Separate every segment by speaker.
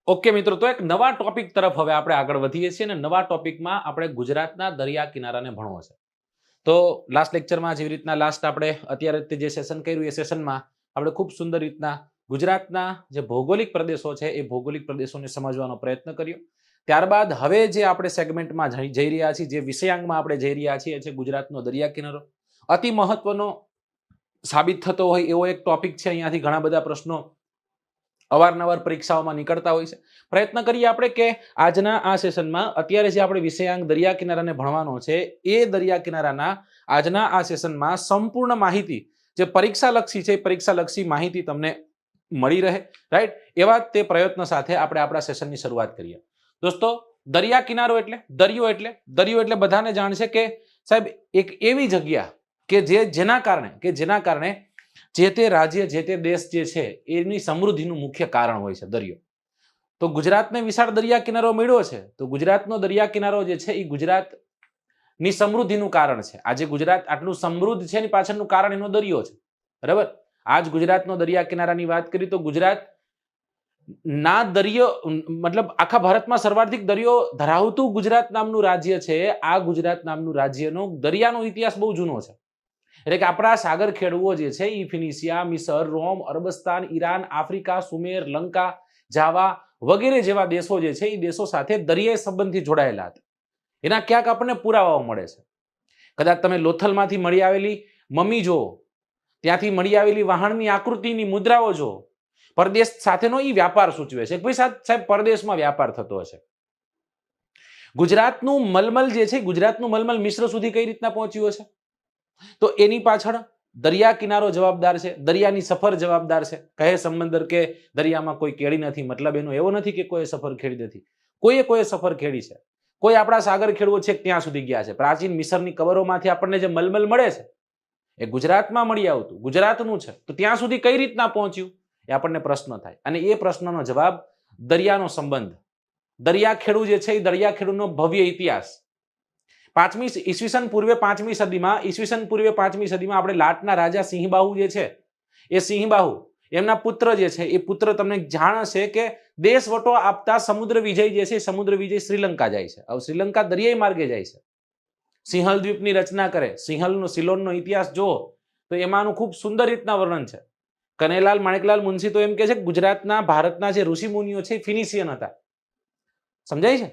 Speaker 1: Okay મિત્રો, તો એક નવા ટોપિક તરફ હવે આપણે આગળ વધીએ છીએ અને નવા ટોપિકમાં આપણે ગુજરાતના દરિયા કિનારાને ભણવો છે. તો લાસ્ટ લેક્ચરમાં જેવી રીતના આપણે અત્યારે જે સેશન કર્યું એ સેશનમાં આપણે ખૂબ સુંદર રીતના ગુજરાતના જે ભૌગોલિક પ્રદેશો છે એ ભૌગોલિક પ્રદેશોને સમજવાનો પ્રયત્ન કર્યો. ત્યારબાદ હવે જે આપણે સેગમેન્ટમાં જઈ રહ્યા છીએ, જે વિષયાંગમાં આપણે જઈ રહ્યા છીએ, છે ગુજરાતનો દરિયા કિનારો. અતિ મહત્વનો સાબિત થતો હોય એવો એક ટોપિક છે. અહીંયાથી ઘણા બધા પ્રશ્નો અવારનવાર પરીક્ષાઓમાં નીકળતા હોય છે. પ્રયત્ન કરીએ આપણે કે આજના આ સેશનમાં અત્યારે જે આપણે વિષયાંક દરિયા કિનારાને ભણવાનો છે એ દરિયા કિનારાના આજના આ સેશનમાં સંપૂર્ણ માહિતી જે પરીક્ષાલક્ષી છે, પરીક્ષાલક્ષી માહિતી તમને મળી રહે, રાઈટ? એવા તે પ્રયત્ન સાથે આપણે આપણા સેશનની શરૂઆત કરીએ. દોસ્તો, દરિયા કિનારો એટલે દરિયો એટલે બધાને જાણશે કે સાહેબ એક એવી જગ્યા કે જેના કારણે જે તે રાજ્ય, જે તે દેશ જે છે એની સમૃદ્ધિનું મુખ્ય કારણ હોય છે દરિયો. તો ગુજરાતને વિશાળ દરિયા કિનારો મળ્યો છે, તો ગુજરાતનો દરિયા કિનારો જે છે એ ગુજરાતની સમૃદ્ધિનું કારણ છે. આજે ગુજરાત આટલું સમૃદ્ધ છે એની પાછળનું કારણ એનો દરિયો છે, બરાબર? આજ ગુજરાતનો દરિયા કિનારાની વાત કરી તો ગુજરાત ના દરિયો મતલબ આખા ભારતમાં સર્વાધિક દરિયો ધરાવતું ગુજરાત નામનું રાજ્ય છે. આ ગુજરાત નામનું રાજ્યનો દરિયાનો ઇતિહાસ બહુ જૂનો છે. એટલે કે આપણા સાગર ખેડુઓ જે છે એ ફિનિશિયા, મિસર, રોમ, અરબસ્તાન, ઈરાન, આફ્રિકા, સુમેર, લંકા, જાવા વગેરે જેવા દેશો જે છે એ દેશો સાથે દરિયાઈ સંબંધથી જોડાયેલા હતા. એના ક્યાંક આપણને પુરાવાઓ મળે છે. કદાચ તમે લોથલમાંથી મળી આવેલી મમ્મી જુઓ, ત્યાંથી મળી આવેલી વહાણની આકૃતિની મુદ્રાઓ જુઓ, પરદેશ સાથેનો એ વ્યાપાર સૂચવે છે. ભાઈ સાહેબ પરદેશમાં વ્યાપાર થતો હશે. ગુજરાતનું મલમલ જે છે, ગુજરાતનું મલમલ મિશ્ર સુધી કઈ રીતના પહોંચ્યું હશે? તો એની પાછળ દરિયા કિનારો જવાબદાર છે, દરિયાની સફર જવાબદાર છે. કહે સમંદર કે દરિયામાં કોઈ કેળી નથી, મતલબ એનો એવો નથી કે કોઈ સફર ખેડી નથી. કોઈ સફર ખેડી છે. કોઈ આપણા સાગર ખેડુઓ છે ત્યાં સુધી ગયા છે. પ્રાચીન મિસરની કબરોમાંથી આપણને જે મલમલ મળે છે એ ગુજરાતમાં મળી આવતું, ગુજરાતનું છે. તો ત્યાં સુધી કઈ રીતના પહોંચ્યું એ આપણને પ્રશ્ન થાય. અને એ પ્રશ્નનો જવાબ દરિયાનો સંબંધ, દરિયા ખેડુ જે છે એ દરિયા ખેડૂનો ભવ્ય ઇતિહાસ. ઈસવીસન પૂર્વે પાંચમી સદીમાં આપણે લાટના રાજા સિંહબાહુ જે છે એ સિંહબાહુ એમના પુત્ર જે છે એ પુત્ર તમને જાણ હશે કે દેશ વટો આપતા સમુદ્ર વિજય જે છે, સમુદ્ર વિજય શ્રીલંકા જાય છે. હવે શ્રીલંકા દરિયાઈ માર્ગે જાય છે. સિંહલ દ્વીપની રચના કરે. સિલોનનો ઇતિહાસ જુઓ તો એમાંનું ખૂબ સુંદર રીતના વર્ણન છે. કનૈલાલ માણેકલાલ મુનશી તો એમ કે છે કે ગુજરાતના, ભારતના જે ઋષિ મુનિઓ છે ફિનિશિયન હતા. સમજાય છે?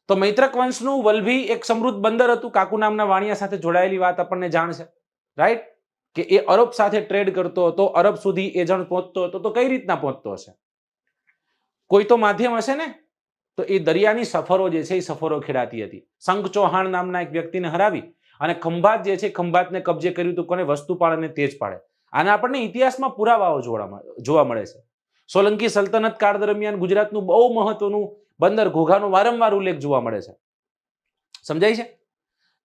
Speaker 1: તો મૈત્રક વંશનું વલ્ભી એક સમૃદ્ધ બંદર હતું. કાકુ નામના વાણિયા સાથે જોડાયેલી વાત આપણને જાણ છે, રાઈટ? કે એ અરબ સાથે ટ્રેડ કરતો હતો, અરબ સુધી એ જણ પહોંચતો હતો. તો કઈ રીતના પહોંચતો હશે? કોઈ તો માધ્યમ હશે ને. તો એ દરિયાની સફરો જે છે એ સફરો ખેડાતી હતી. શંખ ચૌહાણ નામના એક વ્યક્તિને હરાવી અને ખંભાત જે છે ખંભાતને કબજે કર્યું હતું. કોને? વસ્તુપાળ અને તેજપાળે. આના આપણને ઇતિહાસમાં પુરાવાઓ જોવા મળે છે. સોલંકી સલ્તનત કાળ દરમિયાન ગુજરાતનું બહુ મહત્વનું બંદર ઘોઘાનો વારંવાર ઉલ્લેખ જોવા મળે છે. સમજાય છે?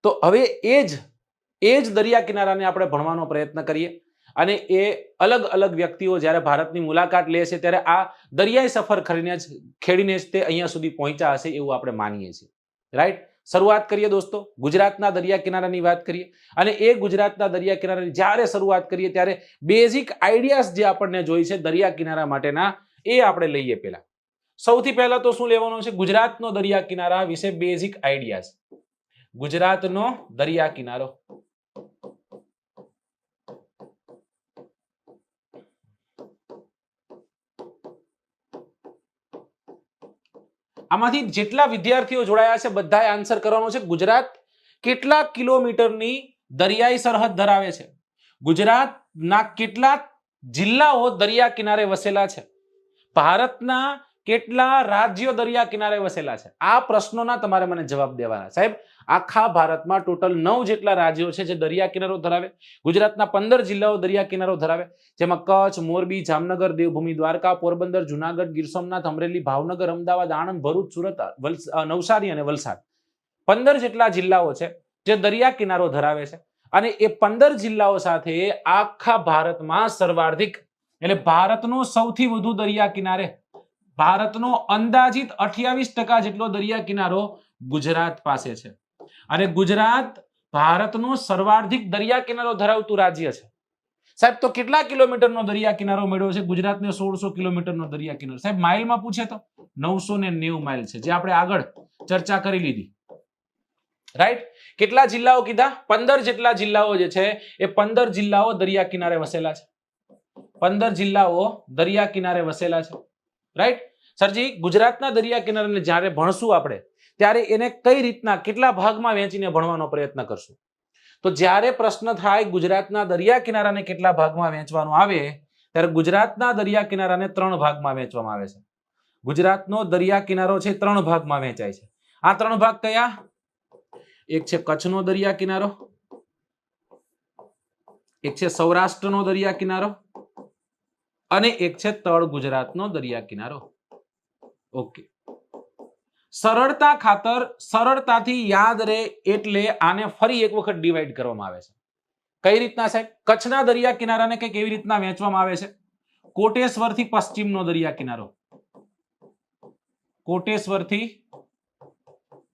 Speaker 1: તો હવે એ જ દરિયા કિનારાને આપણે ભણવાનો પ્રયત્ન કરીએ. અને એ અલગ અલગ વ્યક્તિઓ જ્યારે ભારતની મુલાકાત લે છે ત્યારે આ દરિયાઈ સફર ખેડીને જ તે અહીંયા સુધી પહોંચ્યા હશે એવું આપણે માનીએ છીએ, રાઈટ? શરૂઆત કરીએ દોસ્તો, ગુજરાતના દરિયા કિનારાની વાત કરીએ. અને એ ગુજરાતના દરિયા કિનારાની જ્યારે શરૂઆત કરીએ ત્યારે બેઝિક આઈડિયાઝ જે આપણને જોઈ છે દરિયા કિનારા માટેના એ આપણે લઈએ. પહેલા સૌથી પહેલા તો શું લેવાનું છે? ગુજરાતનો દરિયા કિનારા વિશે બેઝિક આઈડિયાઝ. ગુજરાતનો દરિયા કિનારો. આમાંથી જેટલા વિદ્યાર્થીઓ જોડાયા છે બધાએ આન્સર કરવાનો છે. ગુજરાત કેટલા કિલોમીટરની દરિયાઈ સરહદ ધરાવે છે? ગુજરાતના કેટલા જિલ્લાઓ દરિયા કિનારે વસેલા છે? ભારતના કેટલા રાજ્યો દરિયા કિનારે વસેલા છે? આ પ્રશ્નોના તમારે મને જવાબ દેવાના. સાહેબ આખા ભારતમાં ટોટલ 9 જેટલા રાજ્યો છે જે દરિયા કિનારો ધરાવે. ગુજરાતના 15 જિલ્લાઓ દરિયા કિનારો ધરાવે, જેમાં કચ્છ, મોરબી, જામનગર, દેવભૂમિ, દ્વારકા, પોરબંદર, જુનાગઢ, ગીર સોમનાથ, અમરેલી, ભાવનગર, અમદાવાદ, આણંદ, ભરૂચ, સુરત, નવસારી અને વલસાડ. 15 જેટલા જિલ્લાઓ છે જે દરિયા કિનારો ધરાવે છે. અને એ 15 જિલ્લાઓ સાથે આખા ભારતમાં સર્વાધિક એટલે ભારતનો સૌથી વધુ દરિયા કિનારે, ભારતનો અંદાજિત 28% જેટલો દરિયા કિનારો ગુજરાત પાસે છે. અને ગુજરાત ભારતનો સર્વાધિક દરિયા કિનારો ધરાવતું રાજ્ય છે. સાહેબ તો કેટલા કિલોમીટરનો દરિયા કિનારો મળ્યો છે ગુજરાતને? 1600 કિલોમીટરનો દરિયા કિનારો. સાહેબ માઇલમાં પૂછે તો 990 માઇલ છે, જે આપણે આગળ ચર્ચા કરી લીધી. રાઈટ. કેટલા જિલ્લાઓ કીધા? 15 જેટલા જિલ્લાઓ જે છે એ 15 જિલ્લાઓ દરિયા કિનારે વસેલા છે. 15 જિલ્લાઓ દરિયા કિનારે વસેલા છે. રાઈટ. સરજી, ગુજરાતના દરિયા કિનારાને જ્યારે ભણશું આપણે ત્યારે એને કઈ રીતના કેટલા ભાગમાં વહેંચીને ભણવાનો પ્રયત્ન કરશું? તો જ્યારે પ્રશ્ન થાય ગુજરાતના દરિયા કિનારાને કેટલા ભાગમાં વહેંચવાનું આવે ત્યારે ગુજરાતના દરિયા કિનારાને 3 ભાગમાં વહેંચવામાં આવે છે. ગુજરાતનો દરિયા કિનારો છે 3 ભાગમાં વહેંચાય છે. આ 3 ભાગ કયા? એક છે કચ્છનો દરિયા કિનારો, એક છે સૌરાષ્ટ્રનો દરિયા કિનારો અને એક છે તળ ગુજરાતનો દરિયા કિનારો. ઓકે. સરળતા ખાતર સરળતાથી યાદ રહે એટલે આને ફરી એક વખત ડિવાઈડ કરવામાં આવે છે. કઈ રીતના સાહેબ? કચ્છના દરિયા કિનારાને કઈ કેવી રીતના વહેંચવામાં આવે છે? કોટેશ્વરથી પશ્ચિમનો દરિયા કિનારો, કોટેશ્વરથી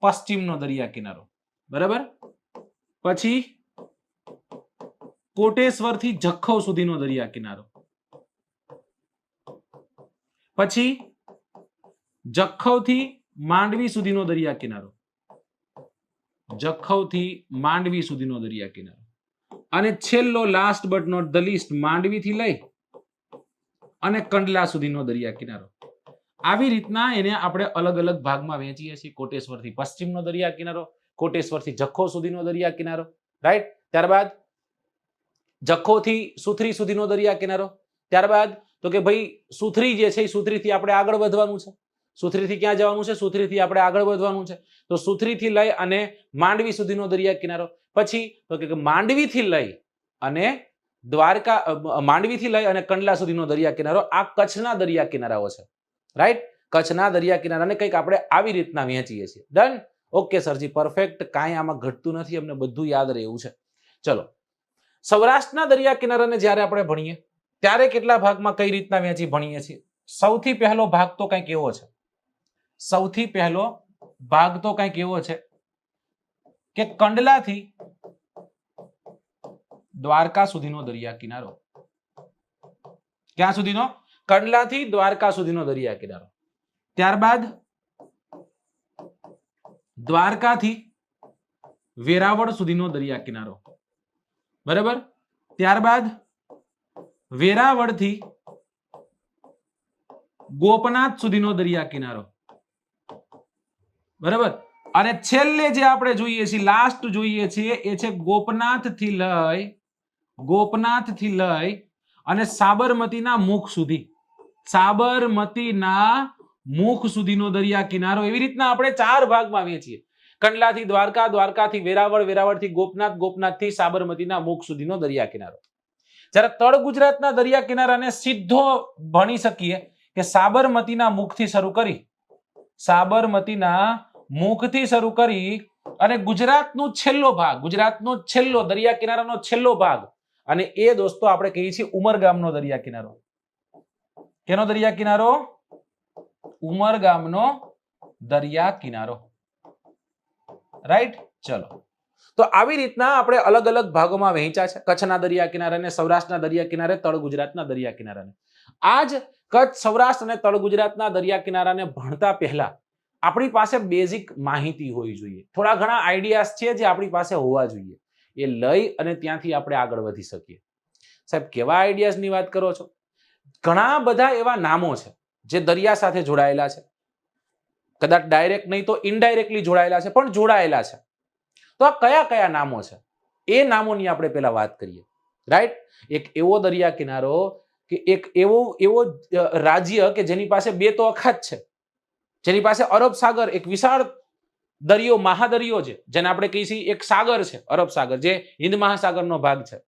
Speaker 1: પશ્ચિમનો દરિયા કિનારો, બરાબર. પછી કોટેશ્વરથી જખૌ સુધીનો દરિયા કિનારો, પછી જખૌથી માંડવી સુધીનો દરિયા કિનારો, જખૌથી માંડવી સુધીનો દરિયા કિનારો અને છેલ્લો last but not the least માંડવીથી લઈ અને કંડલા સુધીનો દરિયા કિનારો. આવી રીતના એને આપણે અલગ અલગ ભાગમાં વહેંચીએ છીએ. કોટેશ્વરથી પશ્ચિમનો દરિયા કિનારો, કોટેશ્વરથી જખૌ સુધીનો દરિયા કિનારો, રાઈટ. ત્યારબાદ જખૌથી સુથરી સુધીનો દરિયા કિનારો. ત્યારબાદ તો કે ભાઈ સુથરી જે છે એ સુથરીથી આપણે આગળ વધવાનું છે. સુથરીથી ક્યાં જવાનું છે? સુથરીથી આપણે આગળ વધવાનું છે. તો સુથરીથી લઈ અને માંડવી સુધીનો દરિયા કિનારો. પછી તો કે માંડવીથી લઈ અને દ્વારકા, માંડવીથી લઈ અને કંડલા સુધીનો દરિયા કિનારો. આ કચ્છના દરિયા કિનારાઓ છે, રાઈટ. કચ્છના દરિયા કિનારાને કંઈક આપણે આવી રીતના વહેંચીએ છીએ. ડન. ઓકે સરજી, પરફેક્ટ. કાંઈ આમાં ઘટતું નથી, અમને બધું યાદ રહેવું છે. ચલો, સૌરાષ્ટ્રના દરિયા કિનારાને જ્યારે આપણે ભણીએ ત્યારે કેટલા ભાગમાં કઈ રીતના વહેંચી ભણીએ છીએ? સૌથી પહેલો ભાગ તો કંઈક એવો છે, સૌથી પહેલો ભાગ તો કંઈક એવો છે કે કંડલાથી દ્વારકા સુધીનો દરિયા કિનારો. ક્યાં સુધીનો? કંડલાથી દ્વારકા સુધીનો દરિયા કિનારો. ત્યારબાદ દ્વારકાથી વેરાવળ સુધીનો દરિયા કિનારો, બરાબર. ત્યારબાદ વેરાવળથી ગોપનાથ સુધીનો દરિયા કિનારો, બરાબર. અને છેલ્લે જે આપણે જોઈએ છીએ, લાસ્ટ જોઈએ છીએ, એ છે ગોપનાથથી લઈ અને સાબરમતીના મુખ સુધી, સાબરમતીના મુખ સુધીનો દરિયા કિનારો. એવી રીતના આપણે 4 ભાગમાં વહેંચીએ. કંડલાથી દ્વારકા, દ્વારકાથી વેરાવળ, વેરાવળથી ગોપનાથ, ગોપનાથથી સાબરમતીના મુખ સુધીનો દરિયા કિનારો. જ્યારે તળ ગુજરાતના દરિયા કિનારાને સીધો ભણી શકીએ કે સાબરમતીના મુખથી શરૂ કરી, સાબરમતીના મુખથી શરૂ કરી અને ગુજરાતનો છેલ્લો ભાગ, ગુજરાતનો છેલ્લો દરિયા કિનારાનો છેલ્લો ભાગ, અને એ દોસ્તો આપણે કહીએ છીએ ઉમરગામનો દરિયા કિનારો. કેનો દરિયા કિનારો? ઉમરગામનો દરિયા કિનારો, રાઈટ. ચલો, તો આવી રીતના આપણે અલગ અલગ ભાગોમાં વહેંચ્યા છે. કચ્છના દરિયા કિનારાને, સૌરાષ્ટ્રના દરિયા કિનારે, તળ ગુજરાતના દરિયા કિનારાને. આજ કચ્છ, સૌરાષ્ટ્ર અને તળ ગુજરાતના દરિયા કિનારાને ભણતા પહેલા આપણી પાસે બેઝિક માહિતી હોવી જોઈએ. થોડા ઘણા આઈડિયાઝ છે જે આપણી પાસે હોવા જોઈએ. એ લઈ અને ત્યાંથી આપણે આગળ વધી શકીએ. સાહેબ, કેવા આઈડિયાઝની વાત કરો છો? ઘણા બધા એવા નામો છે જે દરિયા સાથે જોડાયેલા છે. કદાચ ડાયરેક્ટ નહીં તો ઇનડાયરેક્ટલી જોડાયેલા છે, પણ જોડાયેલા છે. તો આ કયા કયા નામો છે એ નામોની આપણે પહેલા વાત કરીએ, રાઈટ. એક એવો દરિયા કિનારો કે એક એવો રાજ્ય કે જેની પાસે 2 તો અખાત છે, જેની પાસે અરબ સાગર, એક વિશાળ દરિયો, મહાદરિયો છે, જેને આપણે કહીએ છીએ એક સાગર છે, અરબ સાગર, જે હિન્દ મહાસાગરનો ભાગ છે.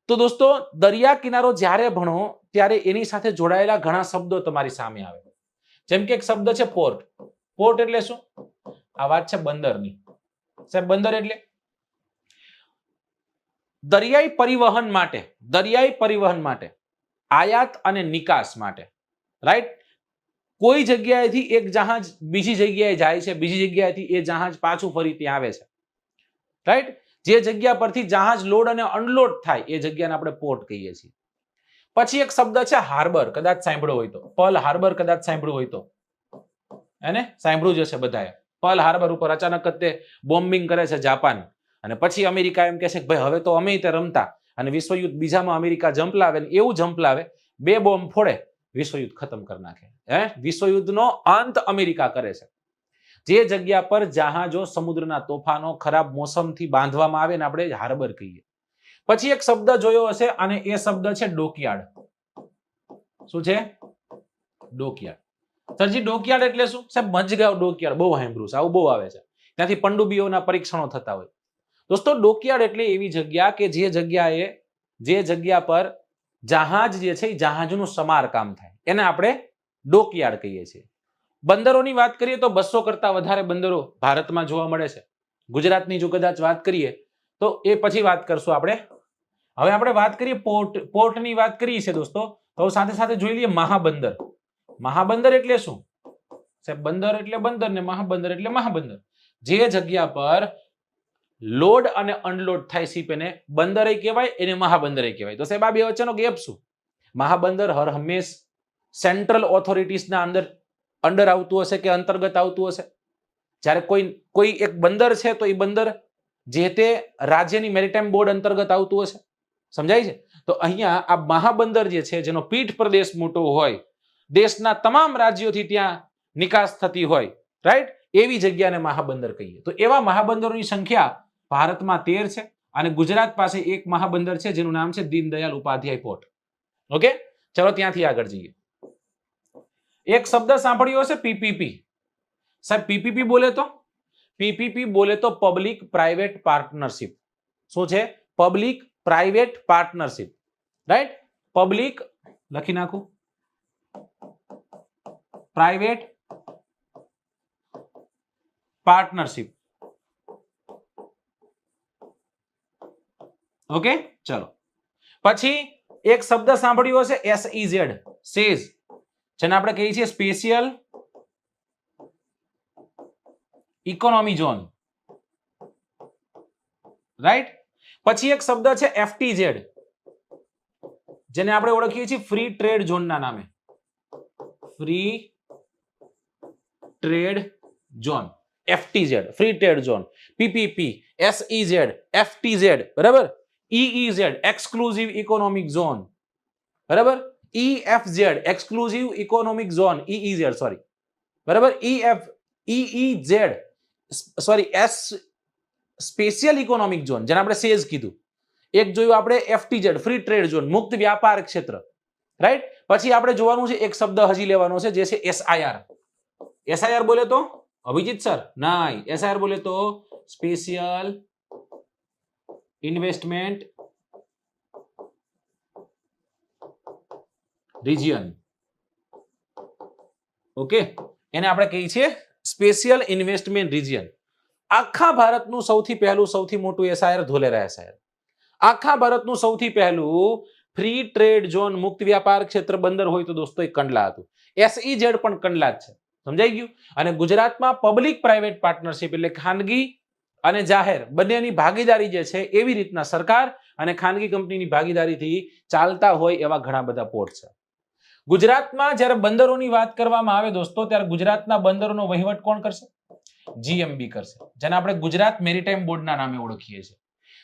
Speaker 1: તો દોસ્તો, દરિયા કિનારો જ્યારે ભણો ત્યારે એની સાથે જોડાયેલા ઘણા શબ્દો તમારી સામે આવે. જેમ કે એક શબ્દ છે પોર્ટ. પોર્ટ એટલે શું? આ વાત છે બંદરની. સાહેબ, બંદર એટલે દરિયાઈ પરિવહન માટે, આયાત અને નિકાસ માટે, રાઈટ. કોઈ જગ્યાએથી એક જહાજ બીજી જગ્યાએ જાય છે, બીજી જગ્યાએથી એ જહાજ પાછું ફરી ત્યાં આવે છે, રાઈટ. જે જગ્યા પરથી જહાજ લોડ અને અનલોડ થાય એ જગ્યાને આપણે પોર્ટ કહીએ છીએ. પછી એક શબ્દ છે હાર્બર. કદાચ સાંભળ્યો હોય તો, પર્લ હાર્બર કદાચ સાંભળ્યું હોય તો, એને સાંભળ્યું જ હશે બધાએ. પર્લ હાર્બર ઉપર અચાનક જ તે બોમ્બિંગ કરે છે જાપાન, અને પછી અમેરિકા એમ કહે છે કે ભાઈ હવે તો અમે તે રમતા, અને વિશ્વયુદ્ધ બીજામાં અમેરિકા જંપલાવે, એવું જંપલાવે 2 બોમ્બ ફોડે, વિશ્વયુદ્ધ ખતમ કરી નાખે. વિશ્વયુદ્ધનો અંત અમેરિકા કરે છે. જે જગ્યા પર જહાજો સમુદ્રના તોફાનો ખરાબ મોસમથી બાંધવામાં આવે ને આપણે હાર્બર કહીએ. પછી એક શબ્દ જોયો હશે અને એ શબ્દ છે ડોકયાર્ડ. શું છે? ડોકયાર્ડ. સરજી ડોકયાર્ડ એટલે શું? સાહેબ મજગાંવ ડોકયાર્ડ બહુ સાંભળ્યું છે, આવું બહુ આવે છે. ત્યાંથી પંડુબીઓના પરીક્ષણો થતા હોય. દોસ્તો ડોકયાર્ડ એટલે એવી જગ્યા કે જે જગ્યા પર જહાજ જે છે એ જહાજનું સમારકામ થાય, એને આપણે ડોકયાર્ડ કહીએ છીએ. બંદરોની વાત કરીએ તો 200 કરતા વધારે બંદરો ભારતમાં જોવા મળે છે. ગુજરાતની જો કદાચ વાત કરીએ તો એ પછી વાત કરશું આપણે. હવે આપણે વાત કરીએ પોર્ટની વાત કરીએ છીએ દોસ્તો, તો સાથે સાથે જોઈ લઈએ મહાબંદર. મહાબંદર એટલે શું? સાહેબ બંદર એટલે બંદર ને મહાબંદર એટલે મહાબંદર. જે જગ્યા પર લોડ અને અનલોડ થાય શિપ એને બંદરે કહેવાય, એને મહાબંદરે કહેવાય. તો સાહેબ આ બે વચ્ચેનો ગેપ શું? મહાબંદર હર હંમેશ સેન્ટ્રલ ઓથોરિટીઝના અંડર આવતું હશે કે અંતર્ગત આવતું હશે. જ્યારે કોઈ એક બંદર છે તો એ બંદર જે તે રાજ્યની મેરીટાઈમ બોર્ડ અંતર્ગત આવતું હશે. સમજાય છે? તો અહીંયા આ મહાબંદર જે છે, જેનો પીઠ પ્રદેશ મોટો હોય, દેશના તમામ રાજ્યોથી ત્યાં નિકાસ થતી હોય, રાઈટ, એવી જગ્યાને મહાબંદર કહીએ. તો એવા મહાબંદરોની સંખ્યા ભારતમાં 13 છે, અને ગુજરાત પાસે એક મહાબંદર છે જેનું નામ છે દીનદયાળ ઉપાધ્યાય પોર્ટ. ઓકે, ચલો ત્યાંથી આગળ જઈએ. એક શબ્દ સાંભળ્યો હશે પીપીપી. સાહેબ પીપીપી બોલે તો પબ્લિક પ્રાઇવેટ પાર્ટનરશિપ. શું છે? Public private partnership, right. Public લખી નાખું, પ્રાઇવેટ પાર્ટનરશિપ. ઓકે, ચલો પછી એક શબ્દ સાંભળ્યો હશે SEZ, સેઝ, જેને આપણે કહીએ છીએ સ્પેશિયલ ઇકોનોમી ઝોન, રાઈટ. પછી એક શબ્દ છે FTZ, જેને આપણે ઓળખીએ છીએ ફ્રી ટ્રેડ ઝોનના નામે. Free trade zone, FTZ, free trade zone. PPP, SEZ, FTZ, બરાબર. EEZ, એક્સક્લુઝિવ ઇકોનોમિક ઝોન, બરાબર. EFZ, exclusive economic zone, EEZ, sorry, બરાબર. EEZ, sorry, special economic zone, જેને આપણે સેઝ કીધું. એક જોયું આપણે FTZ, ફ્રી ટ્રેડ ઝોન, મુક્ત વ્યાપાર ક્ષેત્ર, રાઈટ. પછી આપણે જોવાનું છે એક શબ્દ હજી લેવાનો છે, જે છે SIR. SIR બોલે તો અભિજીત સર નહીં, SIR બોલે તો સ્પેશિયલ ઇન્વેસ્ટમેન્ટ રિજિયન. ઓકે, એને આપણે કહીએ છીએ સ્પેશિયલ ઇન્વેસ્ટમેન્ટ રિજિયન. આખા ભારતનું સૌથી મોટું SIR ધોલેરા SIR. આખા ભારતનું સૌથી પહેલું ફ્રી ટ્રેડ ઝોન, મુક્ત વ્યાપાર ક્ષેત્ર બંદર હોય તો દોસ્તો એ કંડલા હતું. SEZ પણ કંડલા જ છે. સમજાઈ ગયું? અને ગુજરાતમાં પબ્લિક પ્રાઇવેટ પાર્ટનરશિપ એટલે ખાનગી અને જાહેર બંનેની ભાગીદારી જે છે, એવી રીતના સરકાર અને ખાનગી કંપનીની ભાગીદારીથી ચાલતા હોય એવા ઘણા બધા પોર્ટ છે. ગુજરાતમાં જ્યારે બંદરોની વાત કરવામાં આવે દોસ્તો, ત્યારે ગુજરાતના બંદરોનો વહીવટ કોણ કરશે? GMB કરશે, જેને આપણે ગુજરાત મેરીટાઈમ બોર્ડના નામે ઓળખીએ છીએ.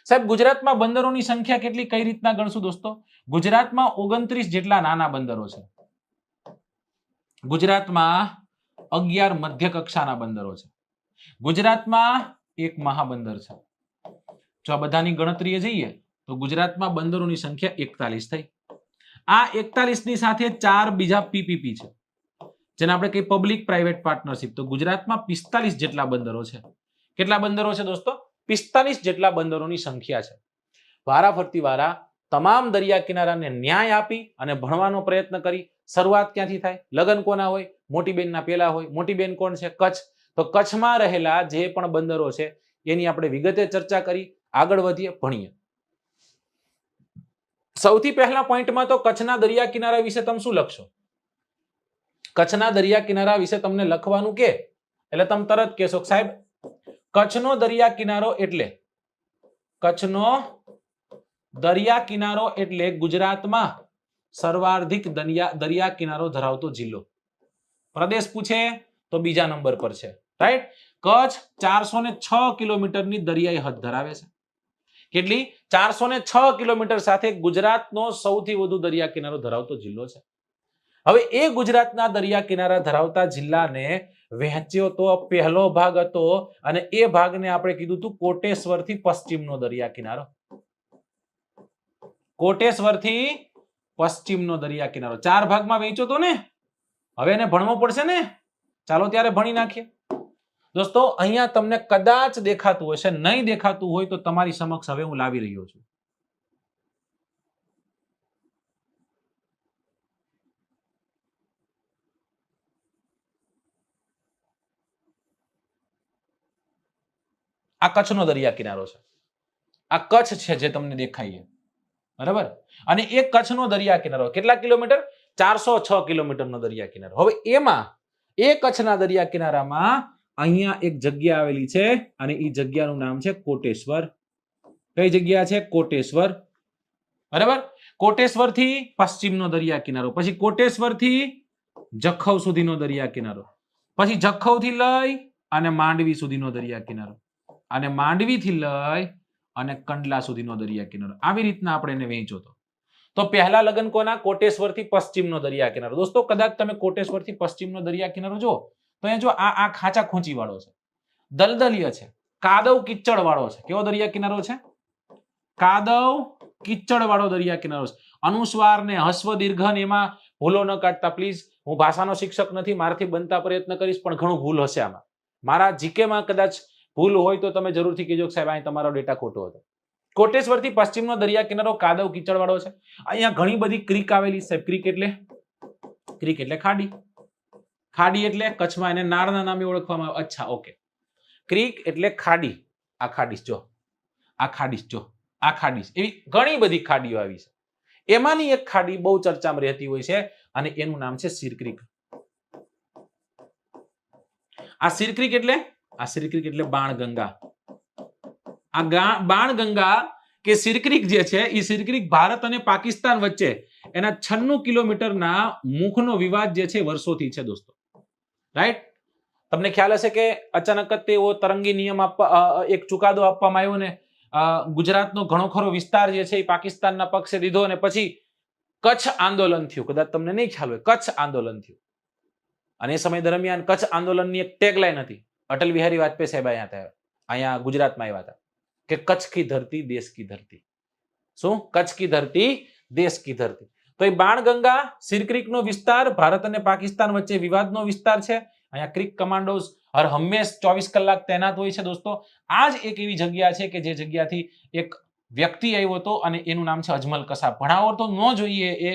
Speaker 1: સાહેબ ગુજરાતમાં બંદરોની સંખ્યા કેટલી, કઈ રીતના ગણશું દોસ્તો? ગુજરાતમાં 29 જેટલા નાના બંદરો છે. ગુજરાતમાં 11 મધ્ય કક્ષાના બંદરો છે. ગુજરાતમાં એક મહાબંદર છે. જો આ બધાની ગણતરીએ જઈએ તો ગુજરાતમાં બંદરોની સંખ્યા 41 થઈ. આ 41 ની સાથે 4 બીજા PPP છે, જેને આપણે કહીએ પબ્લિક પ્રાઇવેટ પાર્ટનરશિપ. તો ગુજરાતમાં 45 જેટલા બંદરો છે. કેટલા બંદરો છે દોસ્તો? 45 જેટલા બંદરોની સંખ્યા છે. વારાફરતી વારા તમામ દરિયા કિનારાને ન્યાય આપી અને ભણવાનો પ્રયત્ન કરી. શરૂઆત ક્યાંથી થાય? લગ્ન કોના હોય? મોટી બેનના પેલા હોય. મોટી બેન કોણ છે? કચ્છ. તો કચ્છમાં રહેલા જે પણ બંદરો છે એની આપણે વિગતે ચર્ચા કરી. આગળ વધીએ, ભણીએ. સૌથી પહેલા પોઈન્ટમાં તો કચ્છના દરિયા કિનારા વિશે તમે શું લખશો? કચ્છના દરિયા કિનારા વિશે તમને લખવાનું કે એટલે તમે તરત કહેશો સાહેબ કચ્છનો દરિયા કિનારો એટલે ગુજરાતમાં સર્વાધિક દરિયા કિનારો ધરાવતો જિલ્લો. પ્રદેશ પૂછે તો બીજા નંબર પર છે, રાઈટ. કચ્છ 406 કિલોમીટરની દરિયાઈ હદ ધરાવે છે. કેટલી? 406 કિલોમીટર સાથે ગુજરાતનો સૌથી વધુ દરિયા કિનારો ધરાવતો જિલ્લો છે. હવે એ ગુજરાતના દરિયા કિનારા ધરાવતા જિલ્લાને વહેંચ્યો તો પહેલો ભાગ હતો અને એ ભાગને આપણે કીધું હતું કોટેશ્વરથી પશ્ચિમનો દરિયા કિનારો. કોટેશ્વરથી પશ્ચિમનો દરિયા કિનારો 4 ભાગમાં વહેંચ્યો તો ને. હવે એને ભણવો પડશે ને. ચાલો ત્યારે ભણી નાખીએ. દોસ્તો અહીંયા તમને કદાચ દેખાતું હશે, નહીં દેખાતું હોય તો તમારી સમક્ષ હવે હું લાવી રહ્યો છું. આ કચ્છનો દરિયા કિનારો છે. આ કચ્છ છે જે તમને દેખાય છે, બરાબર. અને એ કચ્છનો દરિયા કિનારો કેટલા કિલોમીટર? 406 કિલોમીટરનો દરિયા કિનારો. હવે એમાં એ કચ્છના દરિયા કિનારામાં અહીંયા એક જગ્યા આવેલી છે અને એ જગ્યાનું નામ છે કોટેશ્વર. કઈ જગ્યા છે? કોટેશ્વર, બરાબર. કોટેશ્વરથી પશ્ચિમનો દરિયા કિનારો, પછી કોટેશ્વરથી જખૌ સુધીનો દરિયા કિનારો, પછી જખૌથી લઈ અને માંડવી સુધીનો દરિયા કિનારો, અને માંડવીથી લઈ અને કંડલા સુધીનો દરિયા કિનારો. આવી રીતના આપણે એને વહેંચ્યો હતો. તો પહેલા લગન કોના? કોટેશ્વરથી પશ્ચિમનો દરિયા કિનારો. દોસ્તો કદાચ તમે કોટેશ્વરથી પશ્ચિમનો દરિયા કિનારો જો તો અહીંયા જો આ ખાંચા ખૂંચી વાળો છે, દલદલીય છે, કાદવ કિચડ વાળો છે. કેવો દરિયા કિનારો છે? કાદવ કિચડ વાળો દરિયા કિનારો છે. અનુસ્વાર ને હસ્વ દીર્ઘન એમાં ભૂલો ન કાઢતા પ્લીઝ. હું ભાષાનો શિક્ષક નથી, મારાથી બનતા પ્રયત્ન કરીશ, પણ ઘણું ભૂલ હશે આમાં. મારા જીકેમાં કદાચ ભૂલ હોય તો તમે જરૂરથી કહેજો કે સાહેબ અહીં તમારો ડેટા ખોટો હતો. કોટેશ્વરથી પશ્ચિમનો દરિયા કિનારો કાદવ કિચડ વાળો છે. અહીંયા ઘણી બધી ક્રીક આવેલી છે. ક્રીક એટલે ખાડી. ખાડી એટલે કચ્છમાં એને નાળના નામે ઓળખવામાં આવે. અચ્છા, ઓકે. ક્રીક એટલે ખાડી. આ ખાડીશ જો, આ ખાડીશ જો, આ ખાડીશ. એવી ઘણી બધી ખાડીઓ આવી છે. એમાંની એક ખાડી બહુ ચર્ચામાં રહેતી હોય છે અને એનું નામ છે સિરક્રીક. આ સિરક્રીક એટલે બાણગંગા. આ બાણગંગા કે સિરક્રીક જે છે એ સિરક્રીક ભારત અને પાકિસ્તાન વચ્ચે એના 96 કિલોમીટરના મુખનો વિવાદ જે છે વર્ષોથી છે દોસ્તો, રાઈટ. તમને ખ્યાલ હશે કે અચાનક જ તેઓ તરંગી નિયમ એક ચુકાદો આપવામાં આવ્યો ને ગુજરાતનો ઘણો ખરો વિસ્તાર જે છે એ પાકિસ્તાનના પક્ષે દીધો અને પછી કચ્છ આંદોલન થયું. કદાચ તમને નહીં ખ્યાલ હોય, કચ્છ આંદોલન થયું. અને એ સમય દરમિયાન કચ્છ આંદોલનની એક ટેગલાઈન હતી. અટલ બિહારી વાજપેયી સાહેબ અહીંયા ગુજરાતમાં આવ્યા હતા કે કચ્છ કી ધરતી દેશ કી ધરતી. શું? કચ્છ કી ધરતી દેશ કી ધરતી. તો એ બાણગંગા સિરક્રીકનો વિસ્તાર ભારત અને પાકિસ્તાન વચ્ચે વિવાદનો વિસ્તાર છે. અહીંયા ક્રીક કમાન્ડોઝ હર હંમેશ 24 કલાક તૈનાત હોય છે દોસ્તો. આ જ એક એવી જગ્યા છે કે જે જગ્યાથી એક વ્યક્તિ આવ્યો હતો અને એનું નામ છે અજમલ કસાબ. ભણાવો તો ન જોઈએ, એ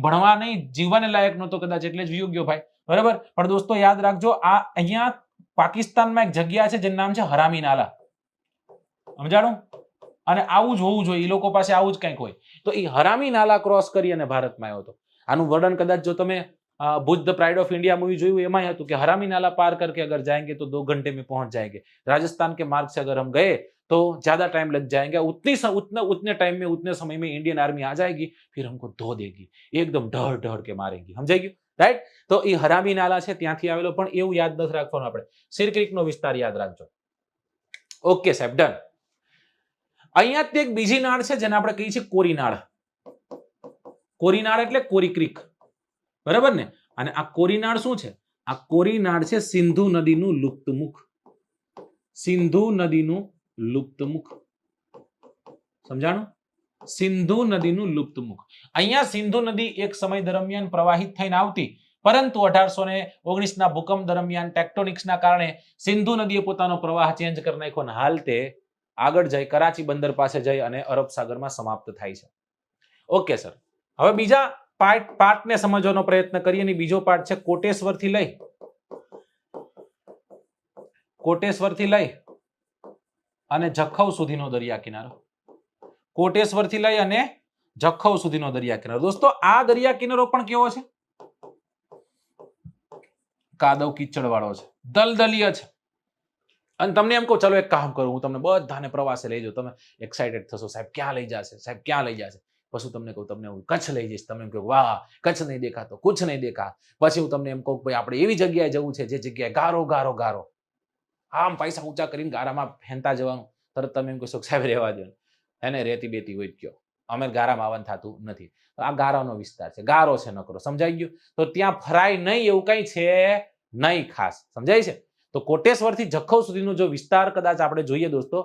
Speaker 1: ભણવા નહીં, જીવન લાયક નહોતો કદાચ, એટલે જ વિયો ગયો ભાઈ, બરાબર. પણ દોસ્તો યાદ રાખજો, આ અહીંયા પાકિસ્તાનમાં એક જગ્યા છે જેનું નામ છે હરામી નાલા. સમજાણું? અને આવું જ હોવું જોઈએ, એ લોકો પાસે આવું જ કંઈક હોય. તો એ હરામી નાલા ક્રોસ કરી અને ભારતમાં આવ્યો હતો. આનું વર્ણન કદાચ જો તમે Bhuj the pride of India movie જોયું એમાં હતું કે हरामी नाला पार करके अगर जाएंगे तो 2 घंटे में पहुंच जाएंगे. राजस्थान के मार्ग से अगर हम गए तो ज्यादा टाइम लग जाएंगे. उतने टाइम में उतने समय में इंडियन आर्मी आ जाएगी, फिर हमको धो देगी, एकदम ढળ ઢળ के मारेगी. સમજાઈ ગયું, રાઈટ? તો એ હરામી નાલા છે ત્યાંથી આવેલો, પણ એવું યાદ નથી રાખવાનું આપણે. સિરક્રીકનો વિસ્તાર યાદ રાખજો. ઓકે સાહેબ, ડન. અહીંયા એક બીજી નાળ છે જેને આપણે કહીએ છીએ કોરી નાળ. કોરી નાળ એટલે કોરી ક્રીક, બરાબર ને? અને આ કોરીનાળ શું છે? આ કોરીનાળ છે સિંધુ નદીનું લુપ્ત મુખ. સિંધુ નદીનું લુપ્ત મુખ. સમજાણું? સિંધુ નદીનું લુપ્ત મુખ. અહીંયા સિંધુ નદી એક સમય દરમિયાન પ્રવાહિત થઈને આવતી, પરંતુ 1819 ના ભૂકંપ દરમિયાન ટેક્ટોનિક્સના કારણે સિંધુ નદીએ પોતાનો પ્રવાહ ચેન્જ કરી નાખ્યો અને હાલ તે આગળ જઈ કરાચી બંદર પાસે જઈ અને અરબ સાગરમાં સમાપ્ત થાય છે. ઓકે સર, હવે બીજા પાર્ટને સમજવાનો પ્રયત્ન કરીએ. અને બીજો પાર્ટ છે કોટેશ્વરથી લઈ અને જખૌ સુધીનો દરિયા કિનારો. કોટેશ્વરથી લઈ અને જખૌ સુધીનો દરિયા કિનારો. દોસ્તો આ દરિયા કિનારો પણ કેવો છે? કાદવ કિચડ વાળો છે, દલદલીય છે. અને તમને એમ કહું ચલો એક કામ કરું, હું તમને બધાને પ્રવાસે લઈ જાઉં. તમે એક્સાઇટેડ થશો, સાહેબ ક્યાં લઈ જશે, સાહેબ ક્યાં લઈ જશે? પછી તમને કહું તમને હું કચ્છ લઈ જઈશ, તમે એમ કહો વાહ કચ્છ નહીં દેખા તો કુછ નહીં દેખા. પછી હું તમને એમ કહું ભાઈ આપણે એવી જગ્યાએ જવું છે જે જગ્યાએ ગારો ગારો ગારો, આમ પૈસા ઊંચા કરીને ગારામાં ફેંતા જવાનું. તરત તમે એમ કહેશો સાહેબ રહેવા દો, એને રેતી બેતી હોય ગયો, અમે ગારામાં આવવાનું થતું નથી. આ ગારાનો વિસ્તાર છે, ગારો છે નકરો, સમજાઈ ગયું. તો ત્યાં ફરાય નહીં એવું કઈ છે નહીં ખાસ, સમજાય છે. તો કોટેશ્વરથી જખૌ સુધીનો જો વિસ્તાર કદાચ આપણે જોઈએ દોસ્તો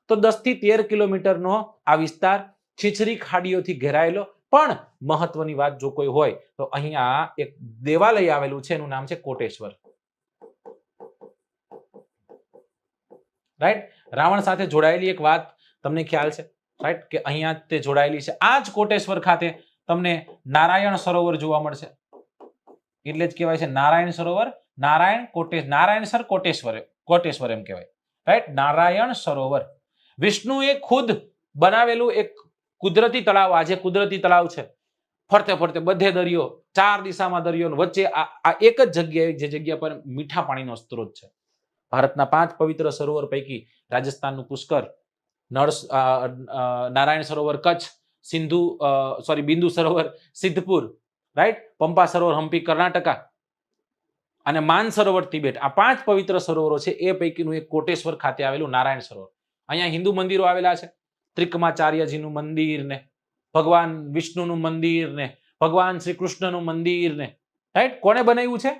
Speaker 1: તો 10 થી 13 કિલોમીટરનો આ વિસ્તાર છીછરી ખાડીઓથી ઘેરાયેલો. પણ મહત્વની વાત જો કોઈ હોય તો અહીંયા એક દેવાલય આવેલું છે, એનું નામ છે કોટેશ્વર. રાઈટ, રાવણ સાથે જોડાયેલી એક વાત તમને ખ્યાલ છે, રાઈટ, કે અહીંયા તે જોડાયેલી છે. આ જ કોટેશ્વર ખાતે તમને નારાયણ સરોવર જોવા મળશે, એટલે જ કહેવાય છે નારાયણ સરોવર. નારાયણસર કોટેશ્વર એમ કહેવાય, રાઈટ. નારાયણ સરોવર વિષ્ણુએ ખુદ બનાવેલું એક કુદરતી તળાવ. આજે કુદરતી તળાવ છે, ફરતે ફરતે બધે દરિયો, 4 દિશામાં દરિયો, વચ્ચે આ એક જ જગ્યાએ, જે જગ્યા પર મીઠા પાણીનો સ્ત્રોત છે. ભારતના 5 પવિત્ર સરોવર પૈકી રાજસ્થાનનું પુષ્કર, નારાયણ સરોવર કચ્છ, બિંદુ સરોવર સિદ્ધપુર, રાઈટ, પંપા સરોવર હમ્પી કર્ણાટકા અને માન સરોવર તિબેટ, આ 5 પવિત્ર સરોવરો છે. એ પૈકીનું એક કોટેશ્વર ખાતે આવેલું નારાયણ સરોવર. અહીંયા હિન્દુ મંદિરો આવેલા છે, ત્રિકમાચાર્યજીનું મંદિર ને, ભગવાન વિષ્ણુનું મંદિર ને, ભગવાન શ્રી કૃષ્ણનું મંદિર ને, રાઈટ. કોને બનાવ્યું છે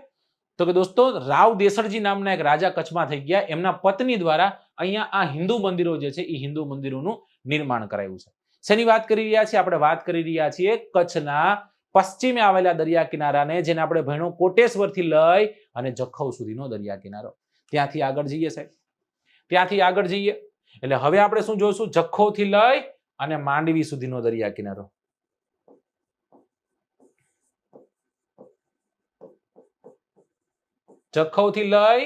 Speaker 1: તો કે દોસ્તો રાવ દેસરજી નામના એક રાજા કચ્છમાં થઈ ગયા, એમના પત્ની દ્વારા અહીંયા આ હિન્દુ મંદિરો જે છે એ હિન્દુ મંદિરોનું નિર્માણ કરાયું છે. શેની વાત કરી રહ્યા છીએ આપણે? વાત કરી રહ્યા છીએ કચ્છના પશ્ચિમે આવેલા દરિયા કિનારાને, જેને આપણે ભણ્યો કોટેશ્વરથી લઈ અને જખૌ સુધીનો દરિયા કિનારો. ત્યાંથી આગળ જઈએ સાહેબ, ત્યાંથી આગળ જઈએ એટલે હવે આપણે શું જોઈશું? જખૌથી લઈ અને માંડવી સુધીનો દરિયા કિનારો. જખૌથી લઈ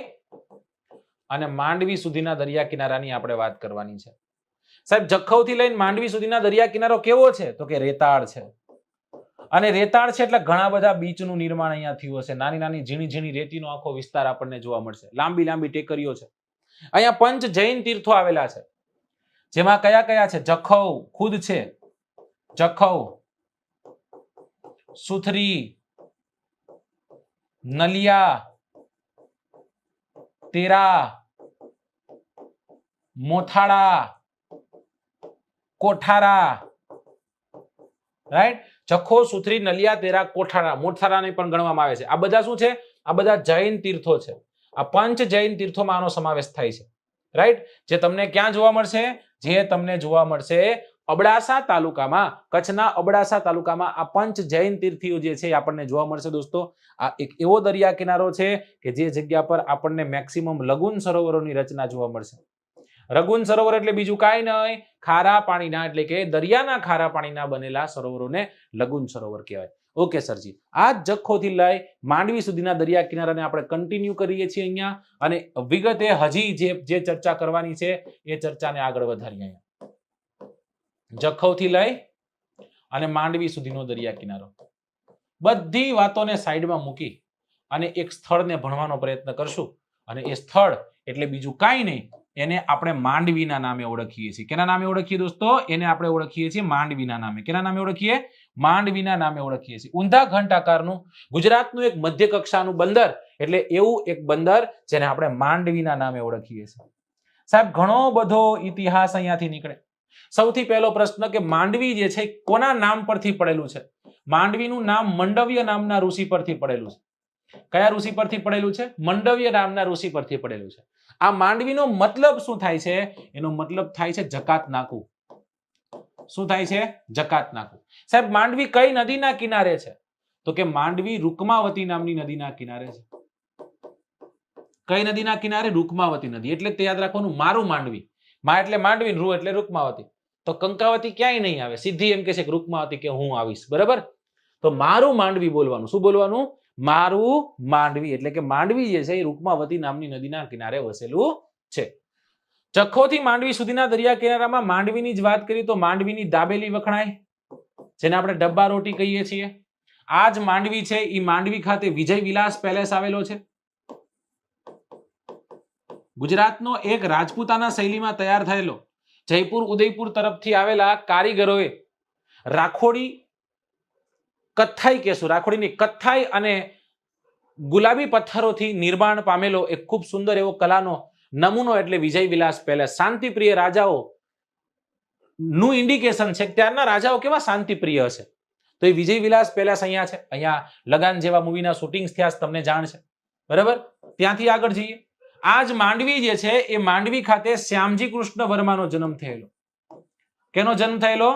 Speaker 1: અને માંડવી સુધીના દરિયા કિનારાની આપણે વાત કરવાની છે. સાહેબ જખૌથી લઈને માંડવી સુધીના દરિયા કિનારો કેવો છે તો કે રેતાળ છે. અને રેતાળ છે એટલે ઘણા બધા બીચનું નિર્માણ અહીંયા થયું હશે. નાની નાની ઝીણી ઝીણી રેતીનો આખો વિસ્તાર આપણને જોવા મળશે. લાંબી લાંબી ટેકરીઓ છે. અહીંયા પંચ જૈન તીર્થો આવેલા છે, જેમાં કયા કયા છે? જખૌ ખુદ છે, જખૌ, સુથરી, નલિયા, તેરા, મોથાળા, કોઠારા, રાઈટ. જખો, સુથરી, નલિયા, તેરા, કોઠારા, મોથારાને પણ ગણવામાં આવે છે. આ બધા શું છે? આ બધા જૈન તીર્થો છે. આ પંચ જૈન તીર્થોમાં આનો સમાવેશ થાય છે, રાઈટ. જે તમને ક્યાં જોવા મળશે? જે તમને જોવા મળશે અબડાસા તાલુકામાં, કચ્છના અબડાસા તાલુકામાં આ પંચ જૈન તીર્થીઓ જે છે આપણને જોવા મળશે દોસ્તો. આ એક એવો દરિયા કિનારો છે કે જે જગ્યા પર આપણને મેક્સિમમ લગુન સરોવરોની રચના જોવા મળશે. રગુન સરોવર એટલે બીજું કાંઈ નહીં, ખારા પાણીના, એટલે કે દરિયાના ખારા પાણીના બનેલા સરોવરોને લગુન સરોવર કહેવાય. ઓકે સરજી, આ જખૌથી લઈ માંડવી સુધીના દરિયા કિનારાને આપણે કન્ટિન્યુ કરીએ છીએ અહીંયા, અને વિગતે હજી જે ચર્ચા કરવાની છે એ ચર્ચાને આગળ વધારીએ. અહીંયા જખૌથી લઈ અને માંડવી સુધીનો દરિયા કિનારો, બધી વાતોને સાઈડમાં મૂકી અને એક સ્થળને ભણવાનો પ્રયત્ન કરશું. અને એ સ્થળ એટલે બીજું કાંઈ નહીં, એને આપણે માંડવીના નામે ઓળખીએ છીએ. કેના નામે ઓળખીએ દોસ્તો? એને આપણે ઓળખીએ છીએ માંડવીના નામે. કેના નામે ઓળખીએ? માંડવીના નામે ઓળખીએ છીએ. ઊંધા ઘંટ આકારનું ગુજરાતનું એક મધ્ય કક્ષાનું બંદર, એટલે એવું એક બંદર જેને આપણે માંડવીના નામે ઓળખીએ છીએ. સાહેબ ઘણો બધો ઇતિહાસ અહીંયાથી નીકળે. સૌથી પહેલો પ્રશ્ન કે માંડવી જે છે કોના નામ પરથી પડેલું છે? માંડવીનું નામ મંડવ્ય નામના ઋષિ પરથી પડેલું છે. કયા ઋષિ પરથી પડેલું છે? મંડવ્ય નામના ઋષિ પરથી પડેલું છે. આ માંડવીનો મતલબ શું થાય છે? એનો મતલબ થાય છે જકાત નાકું. શું થાય છે? જકાત નાકું. સાહેબ માંડવી કઈ નદીના કિનારે છે? તો કે માંડવી રૂકમાવતી નામની નદીના કિનારે છે. કઈ નદીના કિનારે? રૂકમાવતી નદી. એટલે તે યાદ રાખવાનું, મારું માંડવી. માં એટલે માંડવી, રૂ એટલે રૂકમાવતી. તો કંકાવતી ક્યાંય નહીં આવે, સીધી એમ કે છે કે રૂકમાવતી કે હું આવીશ, બરાબર. તો મારું માંડવી બોલવાનું. શું બોલવાનું? મારું માંડવી. એટલે કે માંડવી જે છે એ રૂકમાવતી નામની નદીના કિનારે વસેલું છે. જખૌથી માંડવી સુધીના દરિયા કિનારામાં માંડવીની જ વાત કરીએ તો માંડવીની દાબેલી વખણાય, જેને આપણે ડબ્બા રોટી કહીએ છીએ. આ જ માંડવી છે એ માંડવી ખાતે વિજય વિલાસ પેલેસ આવેલો છે. ગુજરાતનો એક રાજપૂતાના શૈલીમાં તૈયાર થયેલો, જયપુર ઉદયપુર તરફથી આવેલા કારીગરોએ રાખોડી કથ્થાઈ કહેશું, રાખોડીની કથ્થાઈ અને ગુલાબી પથ્થરોથી નિર્માણ પામેલો એક ખૂબ સુંદર એવો કલાનો નમૂનો એટલે વિજય વિલાસ પેલેસ. શાંતિપ્રિય રાજાઓ નું ઇન્ડિકેશન છે કે ત્યારના રાજાઓ કેવા શાંતિપ્રિય હશે. તો એ વિજય વિલાસ પેલેસ અહીંયા છે. અહીંયા લગાન જેવા મૂવીના શૂટિંગ્સ થયા તમને જાણ છે, બરાબર. ત્યાંથી આગળ જઈએ. આજ માંડવી જે છે એ માંડવી ખાતે શ્યામજી કૃષ્ણ વર્માનો જન્મ થયેલો. કેનો જન્મ થયેલો?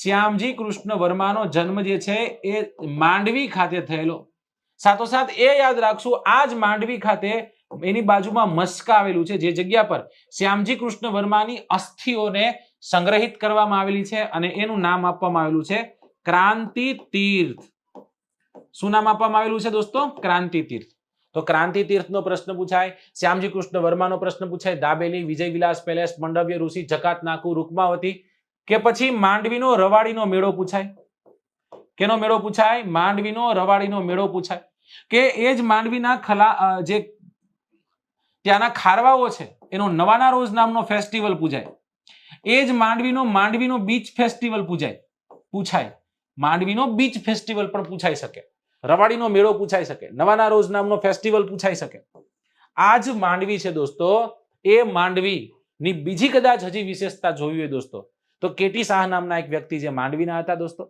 Speaker 1: શ્યામજી કૃષ્ણ વર્માનો જન્મ જે છે એ માંડવી ખાતે થયેલો. સાથોસાથ એ યાદ રાખશું, આજ માંડવી ખાતે એની બાજુમાં મસ્કા આવેલું છે, જે જગ્યા પર શ્યામજી કૃષ્ણ વર્માની અસ્થિઓને સંગ્રહિત કરવામાં આવેલી છે અને એનું નામ આપવામાં આવેલું છે ક્રાંતિ તીર્થ. શું નામ આપવામાં આવેલું છે દોસ્તો? ક્રાંતિ તીર્થ. તો ક્રાંતિ તીર્થનો પ્રશ્ન પૂછાય, શ્યામજી કૃષ્ણ વર્માનો પ્રશ્ન પૂછાય, દાબેલી, વિજય વિલાસ પેલેસ, મંડવ્ય ઋષિ, જકાત નાકુ, રૂકમાવતી, કે પછી માંડવીનો રવાડીનો મેળો પૂછાય. કેનો મેળો પૂછાય? માંડવીનો રવાડીનો મેળો પૂછાય. કે એ જ માંડવીના જે ત્યાંના ખારવાઓ છે એનો નવાના રોજ નામનો ફેસ્ટિવલ પૂજાય. એ જ માંડવીનો બીચ ફેસ્ટિવલ પૂછાય. માંડવીનો બીચ ફેસ્ટિવલ પણ પૂછાઈ શકે, રવાડીનો મેળો પૂછાઈ શકે, નવાના રોજ નામનો ફેસ્ટિવલ પૂછાઈ શકે. આ જ માંડવી છે દોસ્તો. એ માંડવીની બીજી કદાચ હજી વિશેષતા જોવી હોય દોસ્તો તો કેટી શાહ નામના એક વ્યક્તિ જે માંડવીના હતા દોસ્તો,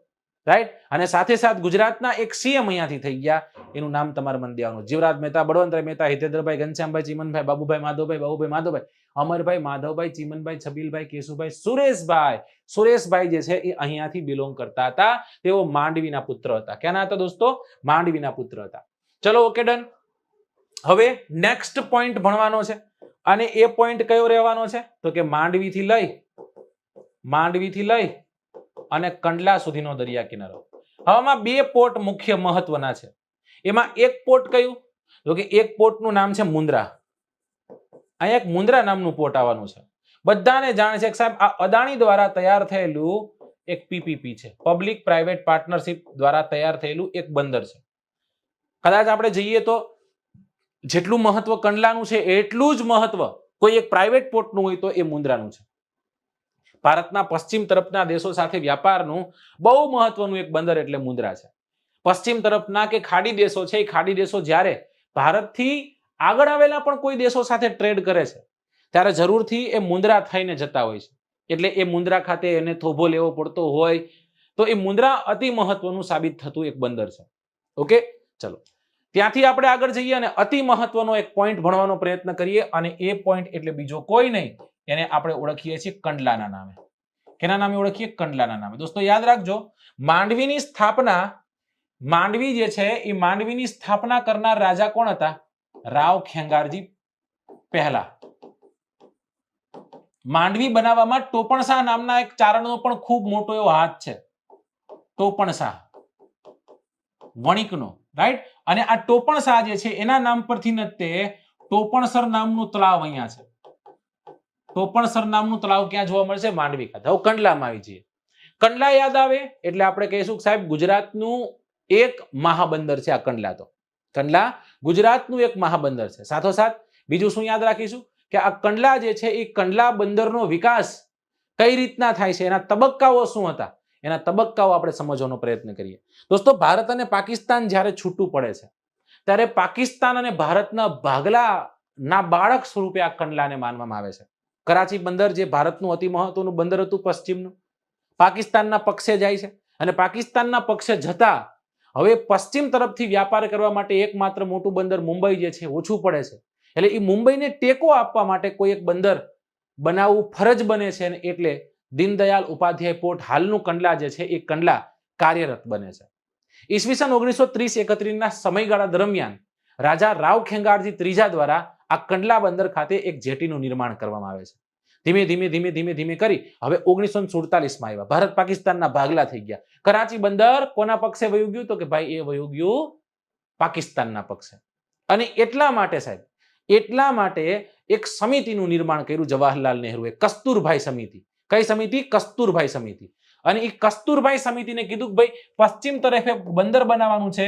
Speaker 1: રાઈટ. અને સાથે સાથ ગુજરાતના એક સીએમ અહીંયાથી થઈ ગયા, એનું નામ તમારે મન દેવાનું. જીવરાજ મહેતા, બળવંતરાય મહેતા, હિતેન્દ્રભાઈ, ઘનશ્યામભાઈ, ચીમનભાઈ, બાબુભાઈ, માધવભાઈ, અમરભાઈ, માધવભાઈ, ચીમનભાઈ, છબીલભાઈ, કેશુભાઈ, સુરેશભાઈ જે છે એ અહીંયાથી બિલોંગ કરતા હતા. તેઓ માંડવીના પુત્ર હતા. ક્યાંના હતા દોસ્તો? માંડવીના પુત્ર હતા. ચલો, ઓકે, ડન. હવે નેક્સ્ટ પોઈન્ટ ભણવાનો છે અને એ પોઈન્ટ કયો રહેવાનો છે તો કે માંડવીથી લઈ અને કંડલા સુધીનો દરિયા કિનારો. હવામાં બે પોર્ટ મુખ્ય મહત્વના છે. એમાં એક પોર્ટ કયું તો કે એક પોર્ટનું નામ છે મુન્દ્રા. અહીંયા એક મુન્દ્રા નામનું પોર્ટ આવવાનું છે. બધાને જાણે છે કે સાહેબ આ અદાણી દ્વારા તૈયાર થયેલું એક પીપીપી છે, પબ્લિક પ્રાઇવેટ પાર્ટનરશિપ દ્વારા તૈયાર થયેલું એક બંદર છે. કદાચ આપણે જઈએ તો જેટલું મહત્વ કંડલાનું છે એટલું જ મહત્વ કોઈ એક પ્રાઇવેટ પોર્ટનું હોય તો એ મુન્દ્રાનું છે. ભારતના પશ્ચિમ તરફના દેશો સાથે વ્યાપારનું બહુ મહત્વનું એક બંદર એટલે મુન્દ્રા છે. પશ્ચિમ તરફના કે ખાડી દેશો છે, એ ખાડી દેશો જ્યારે ભારતથી આગળ આવેલા પણ કોઈ દેશો સાથે ટ્રેડ કરે છે ત્યારે જરૂરથી એ મુન્દ્રા થઈને જતા હોય છે. એટલે એ મુન્દ્રા ખાતે એને થોભો લેવો પડતો હોય તો એ મુન્દ્રા અતિ મહત્વનું સાબિત થતું એક બંદર છે. ઓકે, ચલો ત્યાંથી આપણે આગળ જઈએ અને અતિ મહત્વનો એક પોઈન્ટ ભણવાનો પ્રયત્ન કરીએ અને એ પોઈન્ટ એટલે બીજો કોઈ નહીં, એને આપણે ઓળખીએ છીએ કંડલાના નામે. કેના નામે ઓળખીએ? કંડલાના નામે. દોસ્તો યાદ રાખજો, માંડવીની સ્થાપના કરનાર રાજા કોણ હતા? રાવ ખેંગારજી પહેલા. માંડવી બનાવવામાં ટોપણશાહ નામના એક ચારણનો પણ ખૂબ મોટો એવો હાથ છે. ટોપણશાહ વણિકનો, રાઈટ. અને આ ટોપણશાહ જે છે એના નામ પરથી ન તે ટોપણસર નામનું તળાવ અહીંયા છે. ટોપણસર નામનું તળાવ ક્યાં જોવા મળશે? માંડવી ખાતે. હવે કંડલામાં આવી જઈએ. કંડલા યાદ આવે એટલે આપણે કહીશું કે સાહેબ ગુજરાતનું એક મહાબંદર છે આ કંડલા. તો કંડલા ગુજરાતનું એક મહાબંદર છે. સાથોસાથ બીજું શું યાદ રાખીશું કે આ કંડલા જે છે એ કંડલા બંદરનો વિકાસ કઈ રીતના થાય છે, એના તબક્કાઓ શું હતા, એના તબક્કાઓ આપણે સમજવાનો પ્રયત્ન કરીએ. દોસ્તો ભારત અને પાકિસ્તાન જ્યારે છૂટું પડે છે ત્યારે પાકિસ્તાન અને ભારતના ભાગલાના બાળક સ્વરૂપે આ કંડલાને માનવામાં આવે છે. કરાચી બંદર જે ભારતનું અતિ મહત્વનું બંદર હતું પશ્ચિમનું, પાકિસ્તાનના પક્ષે જાય છે અને પાકિસ્તાનના પક્ષે જતા હવે પશ્ચિમ તરફથી વ્યાપાર કરવા માટે એકમાત્ર મોટું બંદર મુંબઈ જે છે ઓછું પડે છે. એટલે એ મુંબઈને ટેકો આપવા માટે કોઈ એક બંદર બનાવવું ફરજ બને છે અને એટલે દીનદયાલ ઉપાધ્યાય પોર્ટ હાલનું કંડલા જે છે એ કંડલા કાર્યરત બને છે. ઈસવીસન 1930-31 ના સમયગાળા દરમિયાન રાજા રાવ ખેંગારજી ત્રીજા દ્વારા આ કંડલા બંદર ખાતે એક જેટીનું નિર્માણ કરવામાં આવે છે. ધીમે ધીમે કરી હવે 1947 માં આવ્યા. ભારત પાકિસ્તાનના ભાગલા થઈ ગયા. કરાચી બંદર કોના પક્ષે વયું ગયું તો કે ભાઈ એ વયું ગયું પાકિસ્તાનના પક્ષે. અને એટલા માટે સાહેબ એક સમિતિનું નિર્માણ કર્યું જવાહરલાલ નહેરુએ, કસ્તુરભાઈ સમિતિ. કઈ સમિતિ? કસ્તુરભાઈ સમિતિ. અને એ કસ્તુરભાઈ સમિતિને કીધું કે ભાઈ પશ્ચિમ તરફે બંદર બનાવવાનું છે,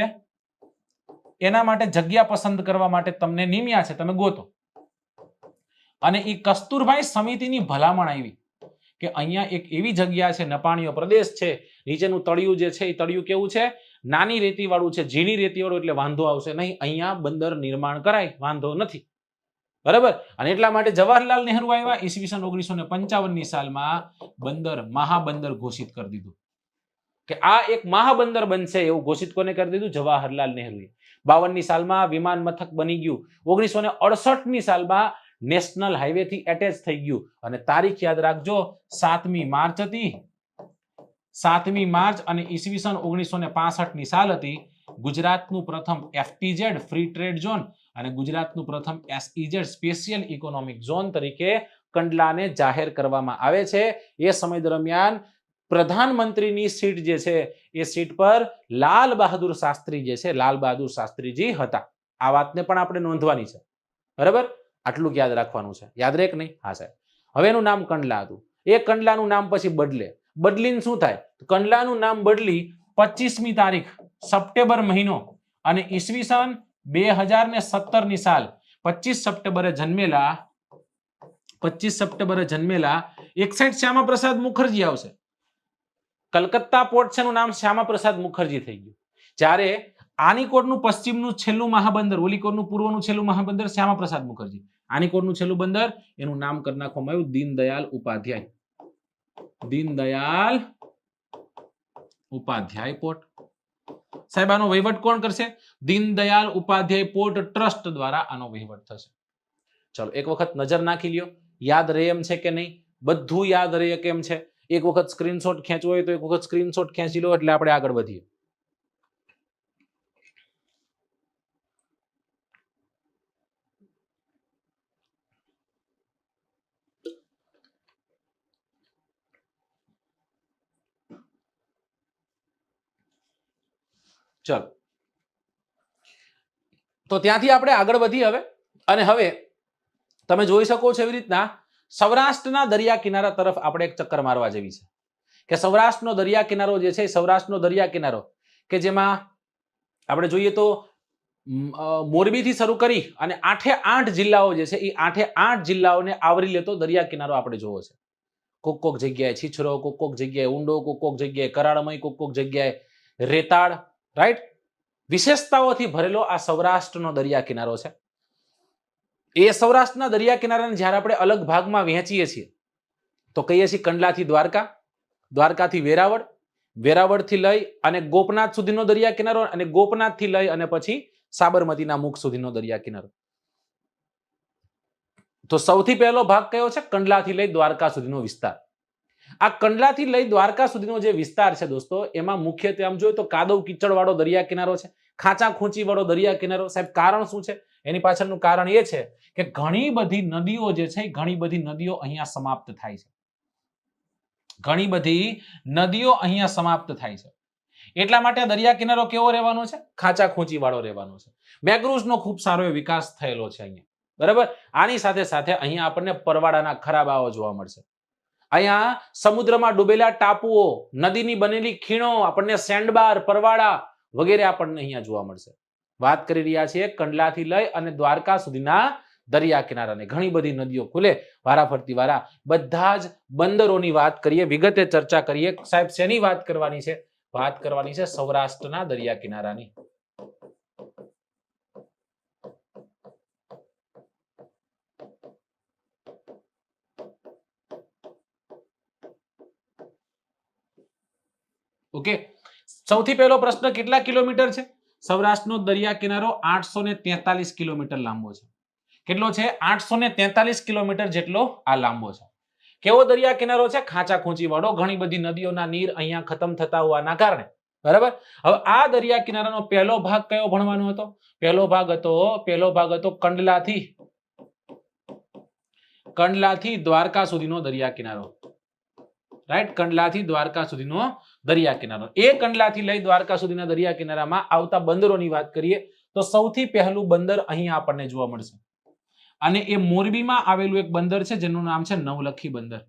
Speaker 1: એના માટે જગ્યા પસંદ કરવા માટે તમને નિમ્યા છે, તમે ગોતો. અને એ કસ્તુરભાઈ સમિતિની ભલામણ આવી કે અહીંયા એક એવી જગ્યા છે, નપાણીયો પ્રદેશ છે, નીચેનું તળિયું જે છે એ તળિયું કેવું છે, નાની રેતી વાળું છે, ઝીણી રેતી વાળું, એટલે વાંધો આવશે નહીં, અહીંયા બંદર નિર્માણ કરાય, વાંધો નથી, બરાબર. અને એટલા માટે જવાહરલાલ નહેરુ આવ્યા, ઈસવીસન 1955ની સાલમાં બંદર મહાબંદર ઘોષિત કરી દીધું કે આ એક મહાબંદર બનશે, એવું ઘોષિત કોને કરી દીધું, જવાહરલાલ નહેરુએ. 52ની સાલમાં વિમાન મથક બની ગયું, 1968ની સાલમાં નેશનલ હાઈવે થી એટેચ થઈ ગયું, અને તારીખ યાદ રાખજો 7મી માર્ચ હતી, 7મી માર્ચ, અને ઈસવીસન 1965ની સાલ હતી. ગુજરાતનું પ્રથમ FTZ ફ્રી ટ્રેડ ઝોન અને ગુજરાતનું પ્રથમ SEZ સ્પેશિયલ ઇકોનોમિક ઝોન તરીકે કંડલાને જાહેર કરવામાં આવે છે. એ સમય દરમિયાન પ્રધાનમંત્રીની સીટ જે છે એ સીટ પર લાલ બહાદુર શાસ્ત્રી જે છે, લાલ બહાદુર શાસ્ત્રીજી હતા. આ વાતને પણ આપણે નોંધવાની છે, બરાબર. આટલું યાદ રાખવાનું છે, યાદ રહે કે નહીં? હા સાહેબ. હવે એનું નામ કંડલા હતું, એ કંડલાનું નામ પછી બદલીને શું થાય, કંડલાનું નામ બદલી 25મી તારીખ સપ્ટેમ્બર મહિનો અને ઈસવીસન 2017ની સાલ 25 સપ્ટેમ્બરે જન્મેલા 61 શ્યામા પ્રસાદ મુખર્જી આવશે. કલકત્તા પોર્ટ છે, એનું નામ શ્યામા પ્રસાદ મુખર્જી થઈ ગયું. જ્યારે આનીકોટનું પશ્ચિમનું છેલ્લું મહાબંદર, ઓલીકોટનું પૂર્વનું છેલ્લું મહાબંદર શ્યામા પ્રસાદ મુખર્જી, આનીકોટનું છેલ્લું બંદર, એનું નામ કરી નાખવામાં આવ્યું દીનદયાલ ઉપાધ્યાય. દીનદયાલ ઉપાધ્યાય પોર્ટ. સાહેબ આનો વહીવટ કોણ કરશે? દીનદયાલ ઉપાધ્યાય પોર્ટ ટ્રસ્ટ દ્વારા આનો વહીવટ થશે. ચલો એક વખત નજર નાખી લ્યો, યાદ રહે એમ છે કે નહીં? બધું યાદ રહે કેમ છે? એક વખત સ્ક્રીનશોટ ખેંચવો હોય તો એક વખત સ્ક્રીનશોટ ખેંચી લો, એટલે આપણે આગળ વધીએ. ચલો તો ત્યાંથી આપણે આગળ વધી હવે, અને હવે તમે જોઈ શકો છો એવી રીતના સૌરાષ્ટ્રના દરિયા કિનારા તરફ આપણે એક ચક્કર મારવા જેવી છે કે સૌરાષ્ટ્રનો દરિયા કિનારો જે છે, સૌરાષ્ટ્રનો દરિયા કિનારો કે જેમાં આપણે જોઈએ તો મોરબીથી શરૂ કરી અને 8 જિલ્લાઓ જે છે એ 8 જિલ્લાઓને આવરી લેતો દરિયા કિનારો આપણે જોવો છે. કોક જગ્યાએ છીછરો, કોક જગ્યાએ ઊંડો, કોક જગ્યાએ કરાળમય, કોક જગ્યાએ રેતાળ, રાઈટ. વિશેષતાઓથી ભરેલો આ સૌરાષ્ટ્રનો દરિયા કિનારો છે. એ સૌરાષ્ટ્રના દરિયા કિનારાને જ્યારે આપણે અલગ ભાગમાં વહેંચીએ છીએ તો કહીએ છીએ કંડલાથી દ્વારકા, દ્વારકાથી વેરાવળ, વેરાવળથી લઈ અને ગોપનાથ સુધીનો દરિયા કિનારો, અને ગોપનાથથી લઈ અને પછી સાબરમતીના મુખ સુધીનો દરિયા કિનારો. તો સૌથી પહેલો ભાગ કયો છે? કંડલાથી લઈ દ્વારકા સુધીનો વિસ્તાર. આ કંડલાથી લઈ દ્વારકા સુધીનો જે વિસ્તાર છે દોસ્તો, એમાં મુખ્યત્વે આમ જોઈએ તો કાદવ કીચડ વાળો દરિયા કિનારો છે, ખાંચા ખૂંચી વાળો દરિયા કિનારો. સાહેબ કારણ શું છે? એની પાછળનું કારણ એ છે કે ઘણી બધી નદીઓ જે છે, ઘણી બધી નદીઓ અહીંયા સમાપ્ત થાય છે. ઘણી બધી નદીઓ અહીંયા સમાપ્ત થાય છે. એટલા માટે દરિયા કિનારો કેવો રહેવાનો છે? ખાંચા ખૂંચી વાળો રહેવાનો છે. મેંગ્રુવ્સનો ખૂબ સારો વિકાસ થયેલો છે અહીંયા, બરાબર. આની સાથે સાથે અહીંયા આપણને પરવાળાના ખરાબાઓ જોવા મળશે. અહીંયા સમુદ્રમાં ડૂબેલા ટાપુઓ, નદીની બનેલી ખીણો, આપણને સેન્ડબાર, પરવાળા વગેરે આપણને અહીંયા જોવા મળશે. વાત કરી રહ્યા છીએ કંડલાથી લઈ અને દ્વારકા સુધીના દરિયા કિનારાને. ઘણી બધી નદીઓ ખુલે વારાફરતી વારા. બધા જ બંદરોની વાત કરીએ, વિગતે ચર્ચા કરીએ. સાહેબ શેની વાત કરવાની છે? વાત કરવાની છે સૌરાષ્ટ્રના દરિયા કિનારાની. ઓકે, સૌથી પહેલો પ્રશ્ન, કેટલા કિલોમીટર છે? સૌરાષ્ટ્રનો દરિયા કિનારો 843 કિલોમીટર લાંબો છે. કેટલો છે? 843 કિલોમીટર જેટલો આ લાંબો છે. કેવો દરિયા કિનારો છે? ખાંચા ખૂંચી વાળો. ઘણી બધી નદીઓના નીર અહીંયા ખતમ થતા હોવાના કારણે, બરાબર. હવે આ દરિયા કિનારાનો પહેલો ભાગ કયો ભણવાનો હતો? પહેલો ભાગ હતો કંડલાથી દ્વારકા સુધીનો દરિયા કિનારો, રાઈટ. કંડલાથી દ્વારકા સુધીનો દરિયા કિનારો. એ કંડલાથી લઈ દ્વારકા સુધીના દરિયા કિનારામાં આવતા બંદરોની વાત કરીએ તો સૌથી પહેલું બંદર અહીંયા આપણને જોવા મળશે, અને એ મોરબીમાં આવેલું એક બંદર છે જેનું નામ છે નવલખી બંદર.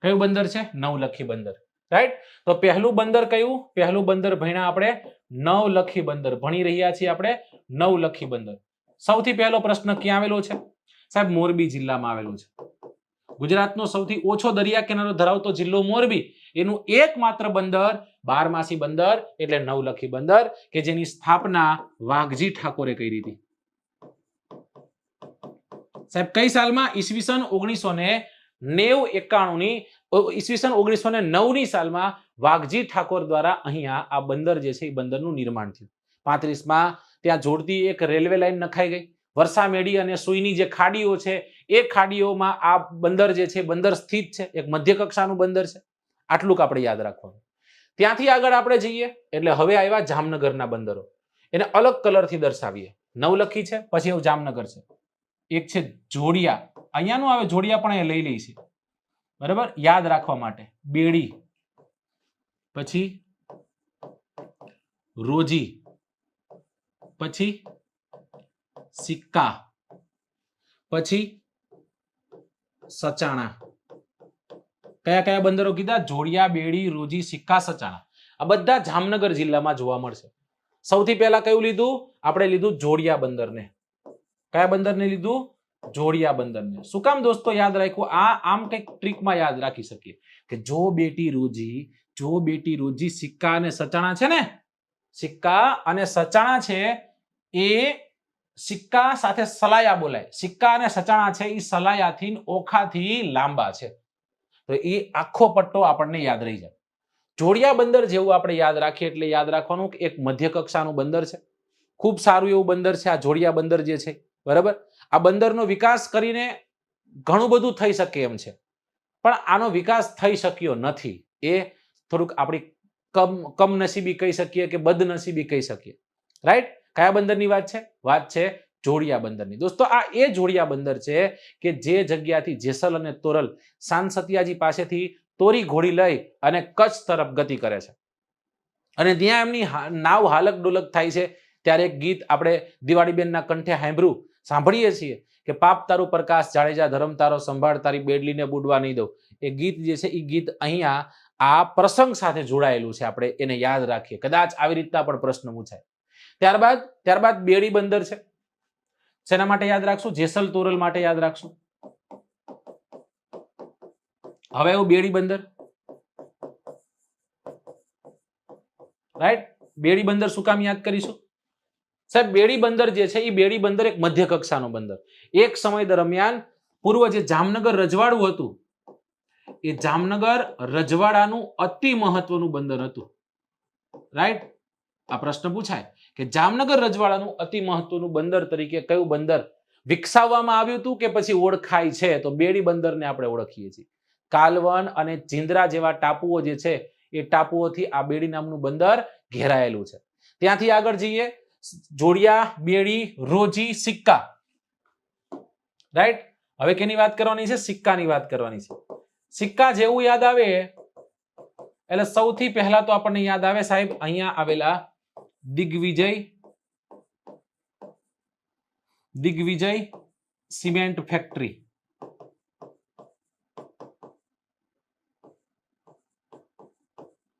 Speaker 1: કયું બંદર છે? નવલખી બંદર, રાઈટ. તો પહેલું બંદર કયું? પહેલું બંદર ભણ્યા આપણે નવલખી બંદર ભણી રહ્યા છીએ આપણે, નવલખી બંદર. સૌથી પહેલો પ્રશ્ન ક્યાં આવેલો છે? સાહેબ મોરબી જિલ્લામાં આવેલું છે. ગુજરાતનો સૌથી ઓછો દરિયા કિનારો ધરાવતો જિલ્લો મોરબી, એનું એકમાત્ર બંદર બારમાસી બંદર એટલે નવલખી બંદર કે જેની સ્થાપના વાઘજી ઠાકોરે કરી હતી. સાહેબ કઈ સાલમાં? ઈસવીસન 1991 ની ઈસવીસન 1909 ની સાલમાં વાઘજી ઠાકોર દ્વારા અહીંયા આ બંદર જે છે એ બંદરનું નિર્માણ થયું. 35માં ત્યાં જોડતી એક રેલવે લાઈન નખાઈ ગઈ. વરસામેડી અને સુઈની જે ખાડીઓ છે એ ખાડીઓમાં આ બંદર જે છે બંદર સ્થિત છે. એક મધ્ય કક્ષાનું બંદર છે. આટલું આપણે યાદ રાખવાનું. ત્યાંથી આગળ આપણે જઈએ એટલે હવે આવ્યા જામનગરના બંદરો. એને અલગ કલરથી દર્શાવીએ. નવલખી છે, પછી એવું જામનગર છે. એક છે જોડિયા, અહીંયાનું આવે જોડિયા પણ એ લઈ લઈ છે, બરાબર, યાદ રાખવા માટે. બેડી, પછી રોજી, પછી સિક્કા, પછી સચાણા. કયા કયા બંદરો કીધા? જોડિયા, બેડી, રોજી, સિક્કા, સચાણા. આ બધા જામનગર જિલ્લામાં જોવા મળશે. સૌથી પહેલા કયું લીધું? આપણે લીધું જોડિયા બંદરને. કયા બંદરને લીધું? જોડિયા બંદરને. શું કામ દોસ્તો યાદ રાખ્યું? આ આમ કઈક ટ્રીકમાં યાદ રાખી શકીએ કે જો બેટી રોજી સિક્કા અને સચાણા છે ને, સિક્કા અને સચાણા છે એ સિક્કા સાથે સલાયા બોલાય. સિક્કા અને સચાણા છે એ સલાયાથી ઓખાથી લાંબા છે, તો એ આખો પટ્ટો આપણને યાદ રહી જાય. જોડિયા બંદર જેવું આપણે યાદ રાખીએ એટલે યાદ રાખવાનું કે એક મધ્ય કક્ષાનું બંદર છે. ખૂબ સારું એવું બંદર છે આ જોડિયા બંદર જે છે, બરાબર. આ બંદરનો વિકાસ કરીને ઘણું બધું થઈ શકે એમ છે, પણ આનો વિકાસ થઈ શક્યો નથી. એ થોડુંક આપણી કમનસીબી કહી શકીએ કે બદનસીબી કહી શકીએ. રાઈટ? કયા બંદરની વાત છે? વાત છે જોડિયા બંદરની. દોસ્તો આ એ જોડિયા બંદર છે કે જે જગ્યાથી જેસલ અને તોરલ સાનસતિયાજી પાસેથી તોરી ઘોડી લઈ અને કચ્છ તરફ ગતિ કરે છે અને ત્યાં એમની નાવ હાલક ડોલક થાય છે. ત્યારે એક ગીત આપણે દિવાળીબેનના કંઠે સાંભળીએ છીએ કે પાપ તારું પ્રકાશ જાડેજા, ધર્મ તારો સંભાળ, તારી બેડલીને બુડવા નહીં દઉં. એ ગીત જે છે એ ગીત અહીંયા આ પ્રસંગ સાથે જોડાયેલું છે. આપણે એને યાદ રાખીએ, કદાચ આવી રીતના પણ પ્રશ્ન પૂછાય. ત્યારબાદ બેડી બંદર છે. શેના માટે યાદ રાખશું? જેસલ તોરલ માટે યાદ રાખશું. હવે એવું બેડી બંદર, રાઈટ? બેડી બંદર શું કામ યાદ કરીશું? સાહેબ બેડી બંદર જે છે એ બેડી બંદર એક મધ્ય કક્ષાનું બંદર. એક સમય દરમિયાન પૂર્વ જે જામનગર રજવાડું હતું એ જામનગર રજવાડાનું અતિ મહત્વનું બંદર હતું. રાઈટ? આ પ્રશ્ન પૂછાય કે જામનગર રજવાડાનું અતિ મહત્વનું બંદર તરીકે કયું બંદર વિકસાવવામાં આવ્યું હતું કે પછી ઓળખાય છે? તો બેડી બંદરને આપણે ઓળખીએ છીએ. કાલવન અને ચિંદ્રા જેવા ટાપુઓ જે છે એ ટાપુઓથી આ બેડી નામનું બંદર ઘેરાયેલું છે. ત્યાંથી આગળ જઈએ, જોડિયા, બેડી, રોજી, સિક્કા. રાઈટ? હવે કેની વાત કરવાની છે? સિક્કાની વાત કરવાની છે. સિક્કા જેવું યાદ આવે એટલે સૌથી પહેલા તો આપણને યાદ આવે સાહેબ અહીંયા આવેલા Digvijay cement factory.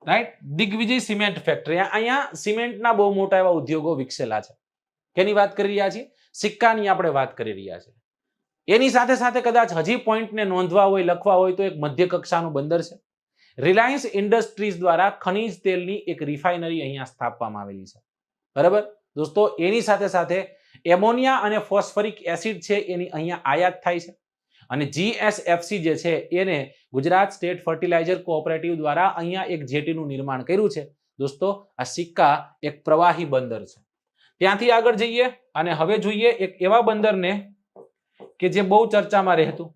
Speaker 1: Right? Digvijay cement factory. અહીંયા સિમેન્ટના બહુ મોટા એવા ઉદ્યોગો વિકસેલા છે. કેની વાત કરી રહ્યા છીએ? સિક્કાની આપણે વાત કરી રહ્યા છીએ. એની સાથે સાથે કદાચ હજી પોઈન્ટને નોંધવા હોય, લખવા હોય તો એક મધ્ય કક્ષાનું બંદર છે. રિલાયન્સ ઇન્ડસ્ટ્રીઝ દ્વારા ખનીજ તેલની એક રિફાઇનરી અહીંયા સ્થાપવામાં આવેલી છે, બરાબર દોસ્તો. એની સાથે સાથે એમોનિયા અને ફોસ્ફરિક એસિડ છે એની અહીંયા આયાત થાય છે અને GSFC જે છે એને ગુજરાત સ્ટેટ ફર્ટિલાઇઝર કોઓપરેટિવ દ્વારા અહીંયા એક જેટીનું નિર્માણ કર્યું છે. દોસ્તો આ સિક્કા એક પ્રવાહી બંદર છે. ત્યાંથી આગળ જઈએ અને હવે જોઈએ એક એવા બંદરને કે જે બહુ ચર્ચામાં રહેતું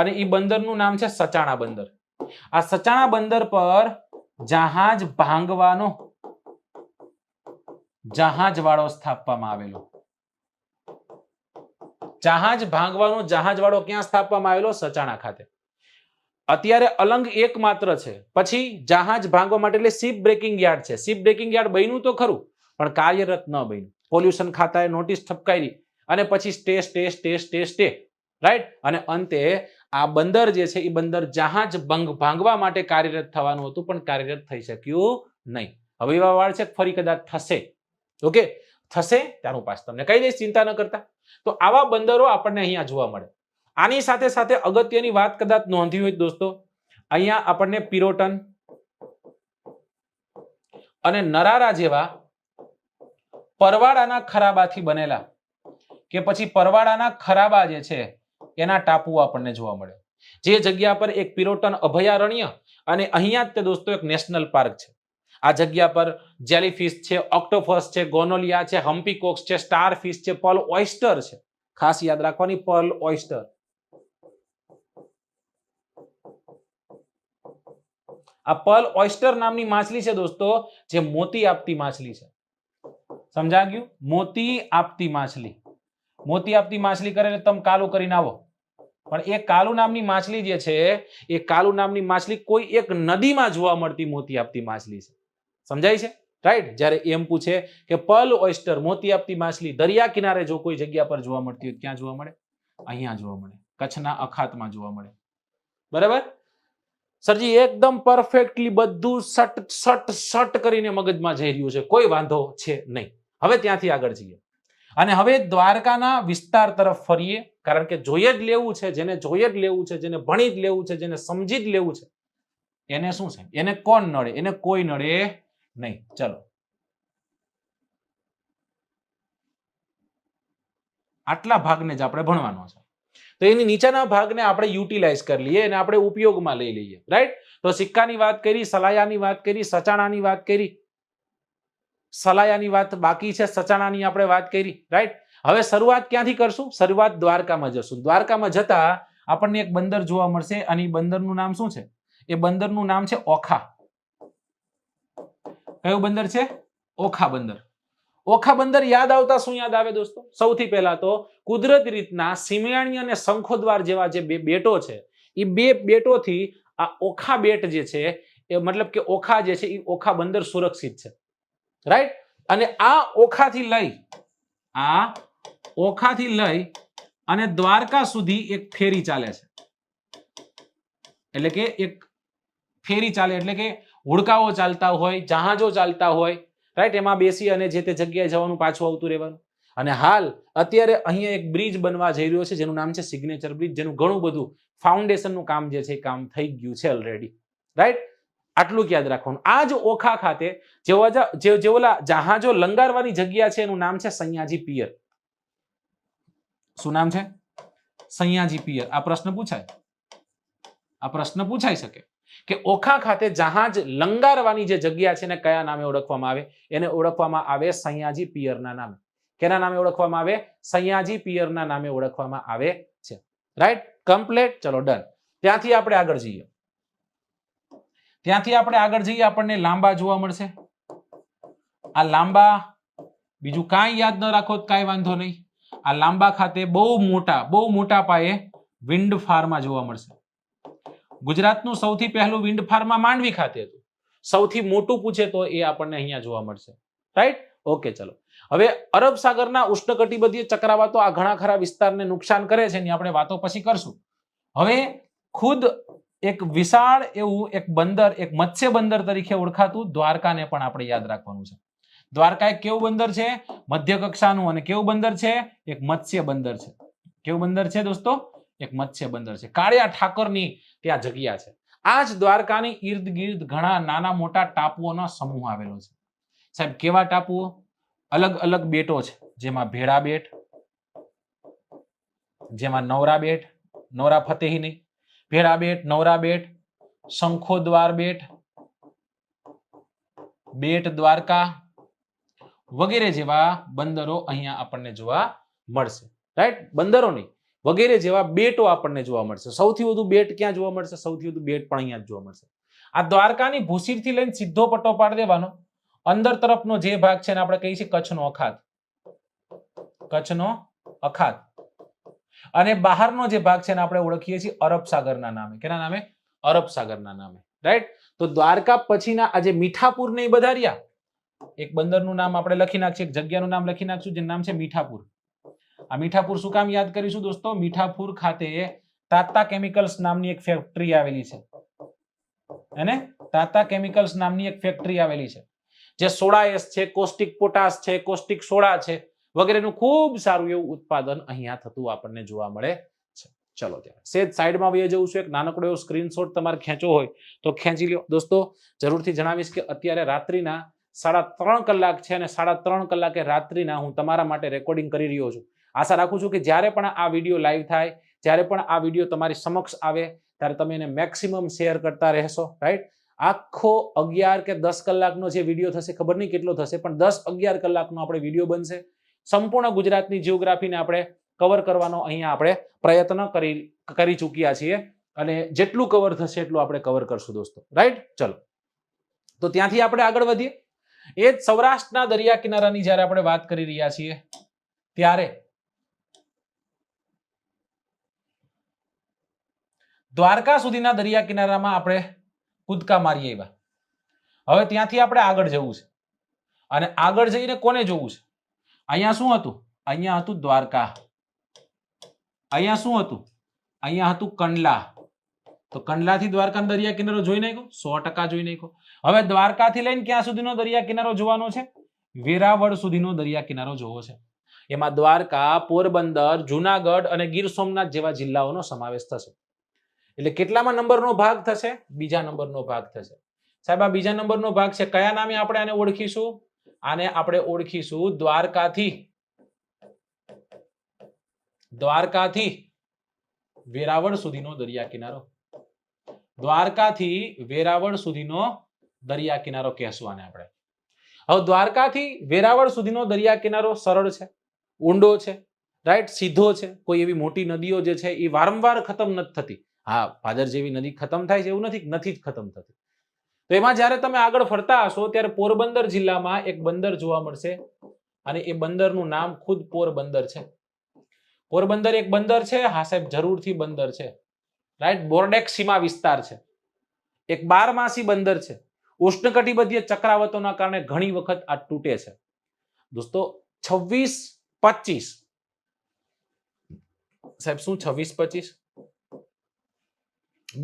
Speaker 1: અને એ બંદરનું નામ છે સચાણા બંદર. આ સચાણા બંદર પર જહાજવાડો સ્થાપવામાં આવેલો. જહાજવાડો ક્યાં સ્થાપવામાં આવેલો? સચાણા ખાતે. અત્યારે અલંગ એકમાત્ર છે, પછી જહાજ ભાંગવા માટે એટલે શિપ બ્રેકિંગ યાર્ડ છે. શિપ બ્રેકિંગ યાર્ડ બન્યું તો ખરું પણ કાર્યરત ન બન્યું. પોલ્યુશન ખાતાએ નોટિસ ઠપકારી અને પછી સ્ટે રાઈટ? અને અંતે આ બંદર જે છે એ બંદર જહાજ ભાંગવા માટે કાર્યરત થવાનું હતું પણ કાર્યરત થઈ શક્યું નહીં. હવે એવા વાળ છે ફરી કદાચ થશે. ઓકે, થશે ત્યાંનું પાસ તમને કહી દઈશ, ચિંતા ન કરતા. તો આવા બંદરો આપણને અહીંયા જોવા મળે. આની સાથે સાથે અગત્યની વાત કદાચ નોંધી હોય દોસ્તો, અહીંયા આપણને પિરોટન અને નરારા જેવા પરવાળાના ખરાબાથી બનેલા કે પછી પરવાળાના ખરાબા જે છે એના ટાપુઓ આપણને જોવા મળે. જે જગ્યા પર એક પિરોટન અભયારણ્ય અને અહીંયા જ તે દોસ્તો એક નેશનલ પાર્ક છે. આ જગ્યા પર જેલીફિશ છે, ઓક્ટોપસ છે, ગોનોલિયા છે, હમ્પીકોક્સ છે, સ્ટારફિશ છે, પર્લ ઓયસ્ટર છે. ખાસ યાદ રાખવાની, પર્લ ઓયસ્ટર. આ પર્લ ઓયસ્ટર નામની માછલી છે દોસ્તો, જે મોતી આપતી માછલી છે. સમજા ગયું? મોતી આપતી માછલી. મોતી આપતી માછલી કરે એટલે તમે કાલું કરીને આવો. પણ એ કાલુ નામની માછલી જે છે, એ કાલુ નામની માછલી કોઈ એક નદીમાં જોવા મળતી મોતી આપતી માછલી છે. સમજાય છે? રાઈટ. જ્યારે એમ પૂછે કે પર્લ ઓયસ્ટર મોતી આપતી માછલી દરિયા કિનારે જો કોઈ જગ્યા પર જોવા મળતી હોય, ક્યાં જોવા મળે? અહીંયા જોવા મળે, કચ્છના અખાતમાં જોવા મળે. બરાબર? સરજી એકદમ પરફેક્ટલી બધું સટ સટ સટ કરીને મગજમાં જઈ રહ્યું છે, કોઈ વાંધો છે નહીં. હવે ત્યાંથી આગળ જઈએ અને હવે દ્વારકાના વિસ્તાર તરફ ફરીએ, કારણ કે જોઈએ જ લેવું છે. જેને જોઈએ જ લેવું છે, જેને ભણી જ લેવું છે, જેને સમજી જ લેવું છે, એને શું છે? એને કોણ નડે? એને કોઈ નડે નહીં. ચલો, આટલા ભાગને જ આપણે ભણવાનો છે. તો એની નીચેના ભાગને આપણે યુટિલાઇઝ કરી લઈએ અને આપણે ઉપયોગમાં લઈ લઈએ. રાઈટ? તો સિક્કાની વાત કરી, સલાયાની વાત કરી, સચાણાની વાત કરી. સલાયાની વાત બાકી છે, સચાણાની આપણે વાત કરી. રાઈટ? હવે શરૂઆત ક્યાંથી કરશું? શરૂઆત દ્વારકામાં જશું. દ્વારકામાં જતા આપણને એક બંદર જોવા મળશે અને એ બંદરનું નામ શું છે? એ બંદરનું નામ છે ઓખા. કયું બંદર છે? ઓખા બંદર. ઓખા બંદર યાદ આવતા શું યાદ આવે દોસ્તો? સૌથી પહેલા તો કુદરતી રીતના સિમયાણી અને શંખોદ્વાર જેવા જે બે બેટો છે, એ બે બેટોથી આ ઓખા બેટ જે છે, એ મતલબ કે ઓખા જે છે, એ ઓખા બંદર સુરક્ષિત છે. રાઈટ? અને આ ઓખાથી લઈ અને દ્વારકા સુધી એક ફેરી ચાલે છે. એટલે કે એક ફેરી ચાલે એટલે કે હુડકાઓ ચાલતા હોય, જહાજો ચાલતા હોય. રાઈટ? એમાં બેસી અને જે તે જગ્યાએ જવાનું, પાછું આવતું રહેવાનું. અને હાલ અત્યારે અહીંયા એક બ્રિજ બનવા જઈ રહ્યો છે, જેનું નામ છે સિગ્નેચર બ્રિજ, જેનું ઘણું બધું ફાઉન્ડેશનનું કામ જે છે, કામ થઈ ગયું છે ઓલરેડી. રાઈટ? આટલું યાદ રાખવાનું. આ જ ઓખા ખાતે જે ઓલા જહાજો લંગારવાની જગ્યા છે, એનું નામ છે સૈયાજી પિયર. શું નામ છે? સૈયાજી પિયર. આ પ્રશ્ન પૂછાઈ શકે કે ઓખા ખાતે જહાજ લંગારવાની જે જગ્યા છે ને કયા નામે ઓળખવામાં આવે? એને ઓળખવામાં આવે સૈયાજી પિયરના નામે. કેના નામે ઓળખવામાં આવે? સૈયાજી પિયરના નામે ઓળખવામાં આવે છે. રાઈટ? કમ્પ્લીટ. ચલો, ડન. ત્યાંથી આપણે આગળ જઈએ. આપણને લાંબા જોવા મળશે. આ લાંબા, બીજું કાંઈ યાદ ન રાખો તો કાંઈ વાંધો નહીં. આ લાંબા ખાતે બહુ મોટા પાયે વિન્ડ ફાર્મા જોવા મળશે. ગુજરાતનું સૌથી પહેલું વિન્ડ ફાર્મા માંડવી ખાતે હતું. સૌથી મોટું પૂછે તો એ આપણને અહીંયા જોવા મળશે. રાઈટ? ઓકે, ચલો. હવે અરબ સાગરના ઉષ્ણકટિબંધીય ચક્રવાતો આ ઘણા ખરા વિસ્તારને નુકસાન કરે છે, એની આપણે વાતો પછી કરશું. હવે ખુદ એક વિશાળ એવું એક બંદર, એક મત્સ્ય બંદર તરીકે ઓળખાતું દ્વારકાને પણ આપણે યાદ રાખવાનું છે. દ્વારકા એક કેવું બંદર છે? મધ્ય કક્ષાનું. અને કેવું બંદર છે? એક મત્સ્ય બંદર છે. કેવું બંદર છે દોસ્તો? એક મત્સ્ય બંદર છે. કાળિયા ઠાકરની ત્યાં જગ્યા છે. આ જ દ્વારકાની ઈર્દ ગિર્દ ઘણા નાના મોટા ટાપુઓનો સમૂહ આવેલો છે. સાહેબ, કેવા ટાપુઓ? અલગ અલગ બેટો છે, જેમાં ભેડા બેટ, જેમાં નવરા બેટ, નવરા ફતેહી નહીં, ભેડા બેટ, નવરા બેટ, શંખોદ્વાર બેટ, બેટ દ્વારકા વગેરે જેવા બંદરો અહીંયા આપણને જોવા મળશે. રાઈટ? બંદરો નહીં, વગેરે જેવા બેટો આપણને જોવા મળશે. સૌથી વધુ બેટ ક્યાં જોવા મળશે? સૌથી વધુ બેટ પણ અહીંયા જ જોવા મળશે. આ દ્વારકાની ભૂસીરથી લઈને સીધો પટ્ટો પાડી દેવાનો. અંદર તરફનો જે ભાગ છે એને આપણે કહીએ છીએ કચ્છનો અખાત. કચ્છનો અખાત. અને બહારનો જે ભાગ છે એને આપણે ઓળખીએ છીએ અરબ સાગરના નામે. કેના નામે? અરબ સાગરના નામે. રાઈટ? તો દ્વારકા પછીના આજે મીઠાપુર ને બધા રહ્યા. એક બંદરનું નામ આપણે લખી નાખીએ, એક જગ્યાનું નામ લખી નાખશું, જેનું નામ છે મીઠાપુર. આ મીઠાપુર શું કામ યાદ કરીશું દોસ્તો? મીઠાપુર ખાતે તાતા કેમિકલ્સ નામની એક ફેક્ટરી આવેલી છે. અને તાતા કેમિકલ્સ નામની એક ફેક્ટરી આવેલી છે, જે સોડા એસ છે, કોસ્ટિક પોટાશ છે, કોસ્ટિક સોડા છે, વગેરેનું ખૂબ સારું એવું ઉત્પાદન અહીંયા થતું આપણને જોવા મળે છે. ચલો ત્યાં સેજ સાઈડમાં વહી જવું છું, એક નાનકડો એવો સ્ક્રીનશોટ તમારે ખેંચવો હોય તો ખેંચી લ્યો. દોસ્તો જરૂરથી જણાવીશ કે અત્યારે રાત્રિના 3.5 કલાક છે અને 3.5 કલાકે રાત્રિના હું તમારા માટે રેકોર્ડિંગ કરી રહ્યો છું. આશા રાખું છું કે જ્યારે પણ આ વિડીયો લાઈવ થાય, જ્યારે પણ આ વિડીયો તમારી સમક્ષ આવે ત્યારે તમે એને મેક્સિમમ શેર કરતા રહેશો. રાઈટ, આખો 11 કે 10 કલાકનો જે વિડીયો થશે ખબર નહીં કેટલો થશે, પણ 10-11 કલાકનો આપણે વિડીયો બનશે. સંપૂર્ણ ગુજરાતની જીઓગ્રાફીને આપણે કવર કરવાનો અહીંયા આપણે પ્રયત્ન કરી ચૂક્યા છીએ અને જેટલું કવર થશે એટલું આપણે કવર કરશું દોસ્તો. રાઈટ, ચલો તો ત્યાંથી આપણે આગળ વધીએ. એ જ સૌરાષ્ટ્રના દરિયા કિનારાની જ્યારે આપણે વાત કરી રહ્યા છીએ ત્યારે દ્વારકા સુધીના દરિયા કિનારામાં આપણે કૂદકા મારી આવ્યા. હવે ત્યાંથી આપણે આગળ જવું છે અને આગળ જઈને કોને જોવું છે? અહીંયા શું હતું? અહીંયા હતું દ્વારકા. અહીંયા શું હતું? અહીંયા હતું કંડલા. તો કંડલાથી દ્વારકાનો દરિયા કિનારો જોઈ નાખ્યો, 100% જોઈ નાખ્યો. હવે દ્વારકાથી લઈને ક્યાં સુધીનો દરિયા કિનારો જોવાનો છે? વેરાવળ સુધીનો દરિયા કિનારો જોવો છે. એમાં દ્વારકા, પોરબંદર, જુનાગઢ અને ગીર સોમનાથ જેવા જિલ્લાઓનો સમાવેશ થશે. એટલે કેટલામાં નંબરનો ભાગ થશે? બીજા નંબરનો ભાગ થશે. સાહેબ આ બીજા નંબરનો ભાગ છે, કયા નામે આપણે આને ઓળખીશું? આને આપણે ઓળખીશું દ્વારકાથી વેરાવળ સુધીનો દરિયા કિનારો. દ્વારકાથી વેરાવળ સુધીનો દરિયા કિનારો કહેશું આને આપણે. હવે દ્વારકાથી વેરાવળ સુધીનો દરિયા કિનારો સરળ છે, ઊંડો છે, રાઈટ, સીધો છે. કોઈ એવી મોટી નદીઓ જે છે એ વારંવાર ખતમ નથી થતી. હા, ભાદર જેવી નદી ખતમ થાય છે એવું નથી જ ખતમ થતી. તો એમાં જ્યારે તમે આગળ ફરતા હશો ત્યારે પોરબંદર જિલ્લામાં એક બંદર જોવા મળશે અને એ બંદરનું નામ ખુદ પોરબંદર છે. પોરબંદર એક બંદર છે. હા સાહેબ, જરૂરથી બંદર છે. રાઈટ, બોર્ડેક્સ સીમા વિસ્તાર છે. એક 12માસી બંદર છે. ઉષ્ણકટિબંધીય ચક્રાવાતોના કારણે ઘણી વખત આ તૂટે છે. દોસ્તો 26-25 સાહેબ શું 26-25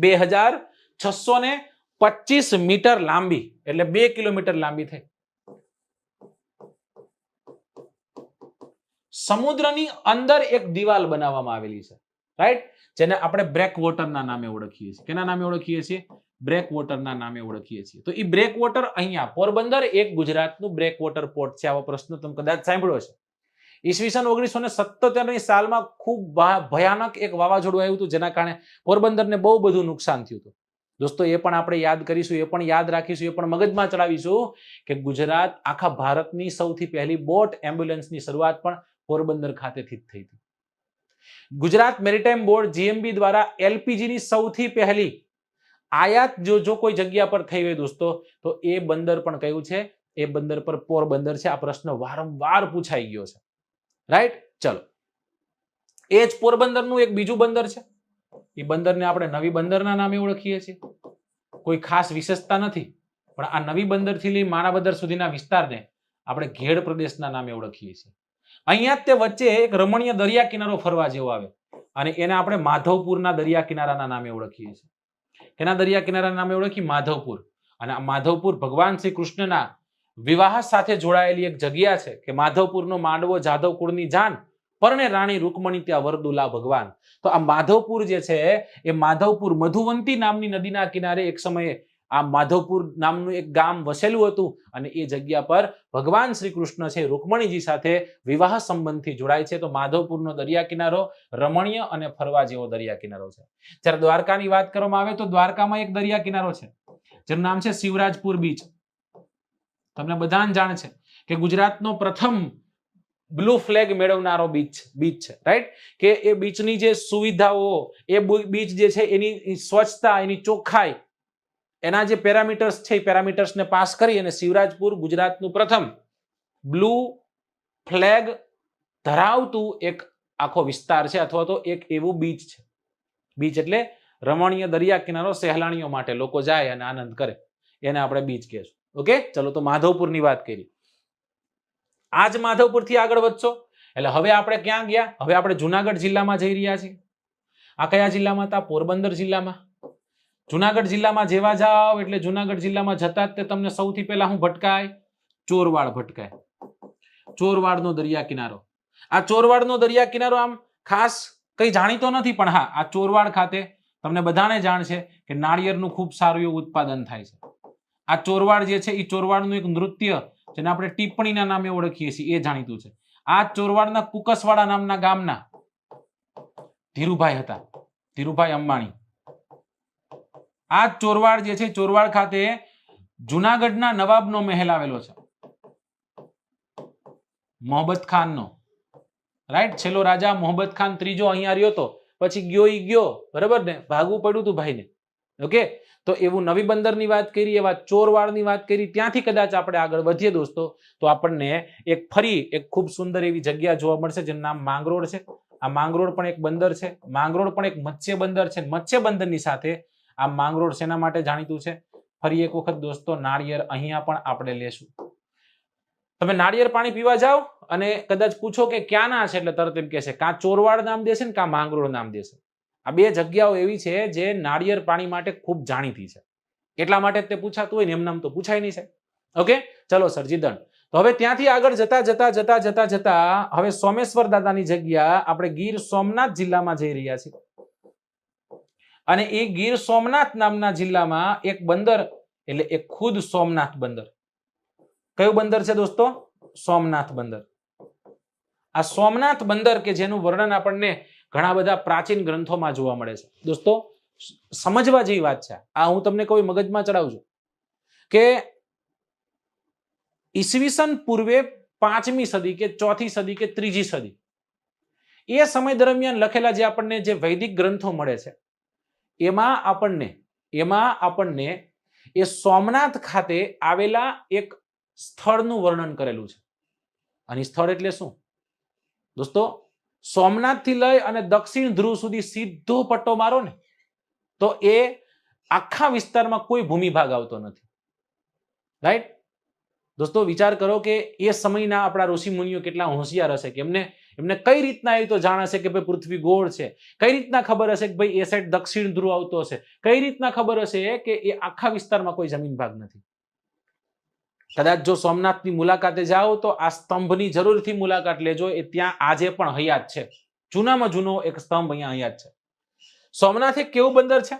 Speaker 1: 2625 મીટર લાંબી એટલે 2 કિલોમીટર લાંબી થઈ સમુદ્રની અંદર એક દિવાલ બનાવવામાં આવેલી છે. રાઈટ, જેને આપણે બ્રેક વોટરના નામે ઓળખીએ છીએ. કેના નામે ઓળખીએ છીએ? બ્રેક વોટરના નામે ઓળખીએ છીએ. તો એ બ્રેક વોટર અહીંયા પોરબંદર એક ગુજરાતનું બ્રેક વોટર પોર્ટ છે. આવો પ્રશ્ન તમે કદાચ સાંભળ્યો છે. ઈસવીસન 1977ની સાલમાં ખૂબ ભયાનક એક વાવાઝોડું આવ્યું હતું જેના કારણે પોરબંદરને બહુ બધું નુકસાન થયું હતું. દોસ્તો એ પણ આપણે યાદ કરીશું, એ પણ યાદ રાખીશું, એ પણ મગજમાં ચડાવીશું કે ગુજરાત આખા ભારતની સૌથી પહેલી બોટ એમ્બ્યુલન્સની શરૂઆત પણ પોરબંદર ખાતેથી જ થઈ હતી. ગુજરાત મેરીટાઈમ બોર્ડ જીએમબી દ્વારા એલપીજીની સૌથી પહેલી આયાત જો કોઈ જગ્યા પર થઈ હોય દોસ્તો તો એ બંદર પણ કયું છે? એ બંદર પર પોરબંદર છે. આ પ્રશ્ન વારંવાર પૂછાઈ ગયો છે. રાઈટ, ચલો એ જ પોરબંદરનું એક બીજું બંદર છે. એ બંદરને આપણે નવી બંદરના નામે ઓળખીએ છીએ. કોઈ ખાસ વિશેષતા નથી, પણ આ નવી બંદરથી લઈ માણાવદર સુધીના વિસ્તારને આપણે ઘેડ પ્રદેશના નામે ઓળખીએ છીએ. અહીંયા જ તે વચ્ચે એક રમણીય દરિયા કિનારો ફરવા જેવો આવે અને એને આપણે માધવપુરના દરિયા કિનારાના નામે ઓળખીએ છીએ. એના દરિયા કિનારાના નામે ઓળખી માધવપુર. અને આ માધવપુર ભગવાન શ્રી કૃષ્ણના વિવાહ સાથે જોડાયેલી એક જગ્યા છે કે માધવપુરનો માંડવો જાદવ કુળની જાન પરણે રાણી રૂકમણી ત્યાં વરદુલા ભગવાન. તો આ માધવપુર જે છે એ માધવપુર મધુવંતી નામની નદીના કિનારે એક સમયે આ માધવપુર નામનું એક ગામ વસેલું હતું અને એ જગ્યા પર ભગવાન શ્રી કૃષ્ણ છે રૂકમણીજી સાથે વિવાહ સંબંધથી જોડાય છે. તો માધવપુરનો દરિયા કિનારો રમણીય અને ફરવા જેવો દરિયા કિનારો છે. જ્યારે દ્વારકાની વાત કરવામાં આવે તો દ્વારકામાં એક દરિયા કિનારો છે જેનું નામ છે શિવરાજપુર બીચ. તમને બધાને જાણ છે કે ગુજરાતનો પ્રથમ બ્લુ ફ્લેગ મેળવનારો બીચ છે. રાઈટ, કે એ બીચની જે સુવિધાઓ, એ બીચ જે છે એની સ્વચ્છતા, એની ચોખ્ખાઈ, એના જે પેરામીટર્સ છે એ પેરામીટર્સને પાસ કરી અને શિવરાજપુર ગુજરાતનું પ્રથમ બ્લુ ફ્લેગ ધરાવતું એક આખો વિસ્તાર છે અથવા તો એક એવું બીચ છે. બીચ એટલે રમણીય દરિયા કિનારો, સહેલાણીઓ માટે લોકો જાય અને આનંદ કરે, એને આપણે બીચ કહેશું. ઓકે, ચલો તો માધવપુરની વાત કરી. આજ માધવપુરથી આગળ વધશો એટલે હવે આપણે ક્યાં ગયા? હવે આપણે જુનાગઢ જિલ્લામાં જઈ રહ્યા છીએ. આ કયા જિલ્લામાં હતા? પોરબંદર જિલ્લામાં. જુનાગઢ જિલ્લામાં જેવા જાવ એટલે જુનાગઢ જિલ્લામાં જતા જ તે તમને સૌથી પહેલા હું ભટકાય? ચોરવાડ ભટકાય. ચોરવાડનો દરિયા કિનારો. આ ચોરવાડનો દરિયા કિનારો આમ ખાસ કઈ જાણીતો નથી, પણ હા, આ ચોરવાડ ખાતે તમને બધાને જાણ છે કે નાળિયેરનું ખૂબ સારું એવું ઉત્પાદન થાય છે. આ ચોરવાડ જે છે એ ચોરવાડનું એક નૃત્ય જેને આપણે ટિપ્પણીના નામે ઓળખીએ છીએ એ જાણીતું છે. આ ચોરવાડના કુકસવાડા નામના ગામના ધીરુભાઈ હતા, ધીરુભાઈ અંબાણી. આ ચોરવાડ જે છે, ચોરવાડ ખાતે જુનાગઢના નવાબનો મહેલ આવેલો છે, મોહબ્બત ખાનનો. રાઈટ, છેલ્લો રાજા મોહબ્બત ખાન ત્રીજો અહીંયા રહ્યો હતો, પછી ગયો ઈ ગયો, બરાબર ને, ભાગવું પડ્યું હતું ભાઈને. ઓકે, તો એવું નવી બંદરની વાત કરી, એવા ચોરવાડની વાત કરી, ત્યાંથી કદાચ આપણે આગળ વધીએ દોસ્તો, તો આપણને ફરી એક ખૂબ સુંદર એવી જગ્યા જોવા મળશે જેનું નામ માંગરોળ છે. આ માંગરોળ પણ એક બંદર છે, માંગરોળ પણ એક મત્સ્ય બંદર છે. મત્સ્ય બંદરની સાથે આ માંગરોળ શેના માટે જાણીતું છે? ફરી એક વખત દોસ્તો, નાળિયેર અહીંયા પણ આપણે લેશું. તમે નાળિયેર પાણી પીવા જાઓ અને કદાચ પૂછો કે ક્યાંના છે, એટલે તરત એમ કહેશે કાં ચોરવાડ નામ દેશે ને કાં માંગરોળ નામ દેશે. આ બે જગ્યાઓ એવી છે જે નાળિયેર પાણી માટે ખૂબ જાણીતી છે, એટલા માટે તે પૂછાતું હોય ને, એમ નામ તો પૂછાય નહીં છે. ઓકે, ચલો સરજી દંડ. તો હવે ત્યાંથી આગળ જતા હવે સોમેશ્વર દાદાની જગ્યા આપણે ગીર સોમનાથ જિલ્લામાં જઈ રહ્યા છીએ. અને એ ગીર સોમનાથ નામના જિલ્લામાં એક બંદર, એટલે એક ખુદ સોમનાથ બંદર. કયું બંદર છે દોસ્તો? સોમનાથ બંદર. આ સોમનાથ બંદર કે જેનું વર્ણન આપણને ઘણા બધા પ્રાચીન ગ્રંથોમાં જોવા મળે છે. દોસ્તો, સમજવા જેવી વાત છે આ. હું તમને કોઈ મગજમાં ચડાવું છું કે ઈસવીસન પૂર્વે 5મી સદી કે 4થી સદી કે 3જી સદી, એ સમય દરમિયાન લખેલા જે આપણને જે વૈદિક ગ્રંથો મળે છે, એમાં આપણને એ સોમનાથ ખાતે આવેલા એક સ્થળનું વર્ણન કરેલું છે. અને સ્થળ એટલે શું દોસ્તો? સોમનાથથી લઈ અને દક્ષિણ ધ્રુવ સુધી સીધો પટ્ટો મારો ને, તો એ આખા વિસ્તારમાં કોઈ ભૂમિભાગ આવતો નથી. રાઈટ દોસ્તો, વિચાર કરો કે એ સમયના આપણા ઋષિ મુનિઓ કેટલા હોશિયાર હશે કે એમને કઈ રીતના એ તો જાણ હશે કે ભાઈ પૃથ્વી ગોળ છે, કઈ રીતના ખબર હશે કે ભાઈ એ સાઈડ દક્ષિણ ધ્રુવ આવતો હશે, કઈ રીતના ખબર હશે કે એ આખા વિસ્તારમાં કોઈ જમીન ભાગ નથી. કદાચ જો સોમનાથની મુલાકાતે જાઓ તો આ સ્તંભની જરૂરથી મુલાકાત લેજો. એ ત્યાં આજે પણ હયાત છે, જૂનામાં જૂનો એક સ્તંભ અહીંયા હયાત છે. સોમનાથ એક કેવું બંદર છે?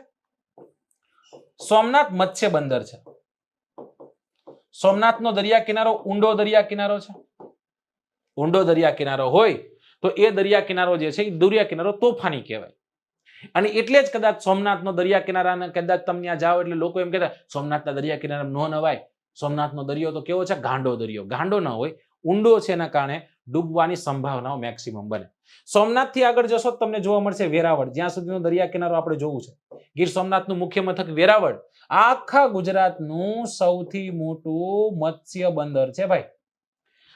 Speaker 1: સોમનાથ મત્સ્ય બંદર છે. સોમનાથનો દરિયા કિનારો ઊંડો દરિયા કિનારો છે. ઊંડો દરિયા કિનારો હોય તો એ દરિયા કિનારો જે છે એ દરિયા કિનારો તોફાની કહેવાય. અને એટલે જ કદાચ સોમનાથનો દરિયા કિનારાને કદાચ તમે ત્યાં જાઓ એટલે લોકો એમ કહેતા સોમનાથના દરિયા કિનારામાં ન નવાય. સોમનાથનો દરિયો તો કેવો છે? ગાંડો દરિયો. ગાંડો ન હોય, ઊંડો છે, એના કારણે ડૂબવાની સંભાવનાઓ મેક્સિમમ બને. સોમનાથથી આગળ જશો તમને જોવા મળશે વેરાવળ. જ્યાં સુધીનો દરિયા કિનારો આપણે જોવું છે, ગીર સોમનાથનું મુખ્ય મથક વેરાવળ આખા ગુજરાતનું સૌથી મોટું મત્સ્ય બંદર છે ભાઈ.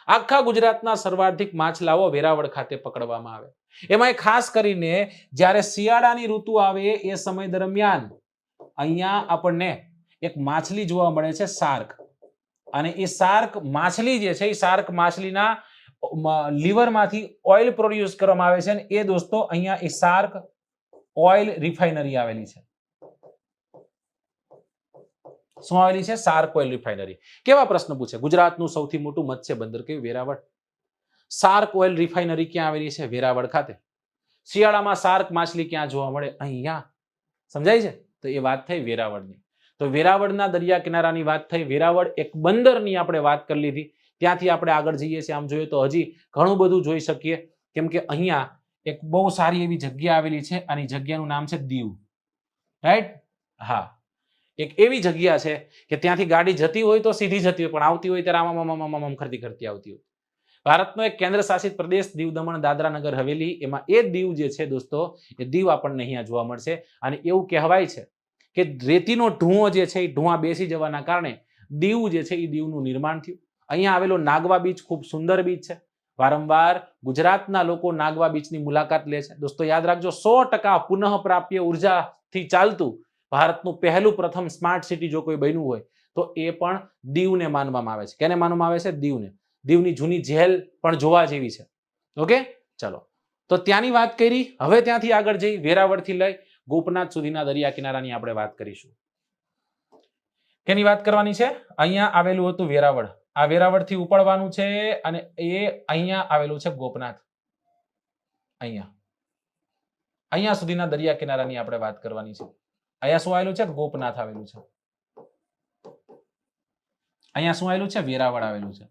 Speaker 1: આખા ગુજરાતના સર્વાધિક માછલાઓ વેરાવળ ખાતે પકડવામાં આવે. એમાં ખાસ કરીને જ્યારે શિયાળાની ઋતુ આવે એ સમય દરમિયાન અહીંયા આપણને એક માછલી જોવા મળે છે, શાર્ક. અને એ શાર્ક માછલી જે છે એ શાર્ક માછલીના લીવરમાંથી ઓઇલ પ્રોડ્યુસ કરવામાં આવે છે. અને એ દોસ્તો અહીંયા એ શાર્ક ઓઇલ રિફાઇનરી આવેલી છે. શું આવેલી છે? Shark oil refinery. કેવા પ્રશ્ન પૂછે? ગુજરાતનું સૌથી મોટું મત્સ્ય બંદર કયું? વેરાવળ. શાર્ક ઓઇલ રિફાઇનરી ક્યાં આવેલી છે? વેરાવળ ખાતે. શિયાળામાં શાર્ક માછલી ક્યાં જોવા મળે? અહીંયા. સમજાય છે? તો એ વાત થઈ વેરાવળની. તો વેરાવળના દરિયા કિનારાની વાત થઈ. વેરાવળ એક બંદરની આપણે વાત કરી લીધી. ત્યાંથી આપણે આગળ જઈએ છીએ. આમ જોઈએ તો હજી ઘણું બધું જોઈ શકીએ, કેમ કે અહીંયા એક બહુ સારી એવી જગ્યા આવેલી છે. આની જગ્યાનું નામ છે દીવ. રાઈટ? હા, એક એવી જગ્યા છે કે ત્યાંથી ગાડી જતી હોય તો સીધી જતી હોય, પણ આવતી હોય ત્યારે આમ ખરતી આવતી હોય. ભારતનો એક કેન્દ્ર શાસિત પ્રદેશ દીવ દમણ દાદરા નગર હવેલી, એમાં એ દીવ જે છે દોસ્તો, એ દીવ આપણને અહીંયા જોવા મળશે. અને એવું કહેવાય છે કે રેતીનો ઢૂંઓ જે છે એ ઢૂંઆ બેસી જવાના કારણે દીવ જે છે એ દીવનું નિર્માણ થયું. અહીંયા આવેલો નાગવા બીચ ખૂબ સુંદર બીચ છે. વારંવાર ગુજરાતના લોકો નાગવા બીચની મુલાકાત લે છે. દોસ્તો યાદ રાખજો, 100% પુનઃ પ્રાપ્ય ઉર્જાથી ચાલતું ભારતનું પહેલું પ્રથમ સ્માર્ટ સિટી જો કોઈ બન્યું હોય તો એ પણ દીવને માનવામાં આવે છે. કેને માનવામાં આવે છે? દીવને. દીવની જૂની જેલ પણ જોવા જેવી છે. ઓકે, ચલો તો ત્યાંની વાત કરી. હવે ત્યાંથી આગળ જઈ વેરાવળથી લઈ ગોપનાથ સુધીના દરિયા કિનારાની આપણે વાત કરીશું. કેની વાત કરવાની છે? અહીંયા આવેલું હતું વેરાવળ. આ વેરાવળથી ઉપડવાનું છે અને એ અહીંયા આવેલું છે ગોપનાથ. અહીંયા અહીંયા સુધીના દરિયા કિનારાની આપણે વાત કરવાની છે. અહીંયા શું આવેલું છે? ગોપનાથ આવેલું છે. અહીંયા શું આવેલું છે? વેરાવળ આવેલું છે.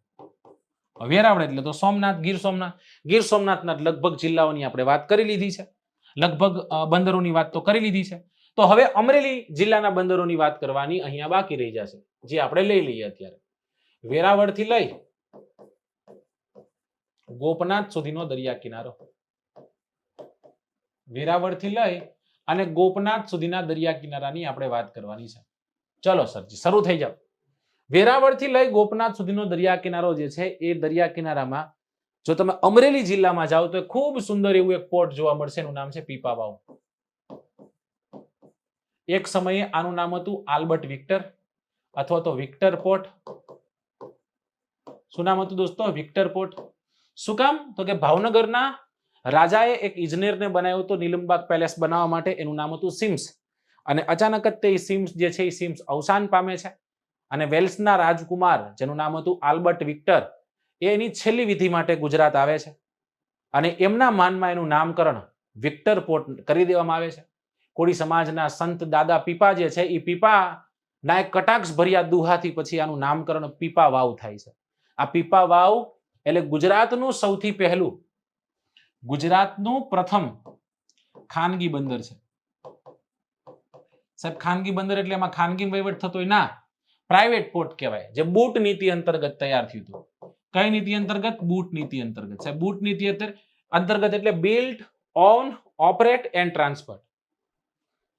Speaker 1: વેરાવળ એટલે તો સોમનાથ, ગીર સોમનાથ. ગીર સોમનાથના લગભગ જિલ્લાઓની આપણે વાત કરી લીધી છે. લગભગ બંદરોની વાત તો કરી લીધી છે. તો હવે અમરેલી જિલ્લાના બંદરોની વાત કરવાની અહીંયા બાકી રહી જશે, જે આપણે લઈ લઈએ અત્યારે. વેરાવળથી લઈ ગોપનાથ સુધીનો દરિયા કિનારો. વેરાવળથી લઈ અને ગોપનાથ સુધીના દરિયા કિનારાની આપણે વાત કરવાની છે. ચલો સરજી, શરૂ થઈ જાવ. વેરાવળથી લઈ ગોપનાથ સુધીનો દરિયા કિનારો જે છે એ દરિયા કિનારામાં જો તમે અમરેલી જિલ્લામાં જાઓ તો ખૂબ સુંદર એવું એક પોર્ટ જોવા મળશે. એનું નામ છે પીપાવાવ. એક સમયે આનું નામ હતું આલ્બર્ટ વિક્ટર અથવા તો વિક્ટર પોર્ટ. શું નામ હતું દોસ્તો? Victor port. શું કામ? તો કે ભાવનગરના રાજાએ એક ઇજનેરને બનાવ્યો હતો નીલમબાગ પેલેસ બનાવવા માટે. એનું નામ હતું સિમ્સ. અને અચાનક જ તે સિમ્સ જે છે એ સિમ્સ અવસાન પામે છે અને વેલ્સના રાજકુમાર જેનું નામ હતું આલ્બર્ટ વિક્ટર એ એની છેલ્લી વિધિ માટે ગુજરાત આવે છે અને એમના માનમાં એનું નામકરણ વિક્ટર પોર્ટ કરી દેવામાં આવે છે. કોળી સમાજના સંત દાદા પીપા જે છે એ પીપા ના એક કટાક્ષ ભર્યા દુહાથી પછી આનું નામકરણ પીપા વાવ થાય છે. આ પીપા વાવ એટલે ગુજરાતનું સૌથી પહેલું, ગુજરાતનું પ્રથમ ખાનગી બંદર છે. સાહેબ ખાનગી બંદર એટલે એમાં ખાનગી વહીવટ થતો હોય ના, પ્રાઇવેટ પોર્ટ કહેવાય, જે બૂટ નીતિ અંતર્ગત તૈયાર થયું હતું. કઈ નીતિ અંતર્ગત? બૂટ નીતિ અંતર્ગત. સાહેબ બૂટ નીતિ અંતર્ગત એટલે build on operate and transfer.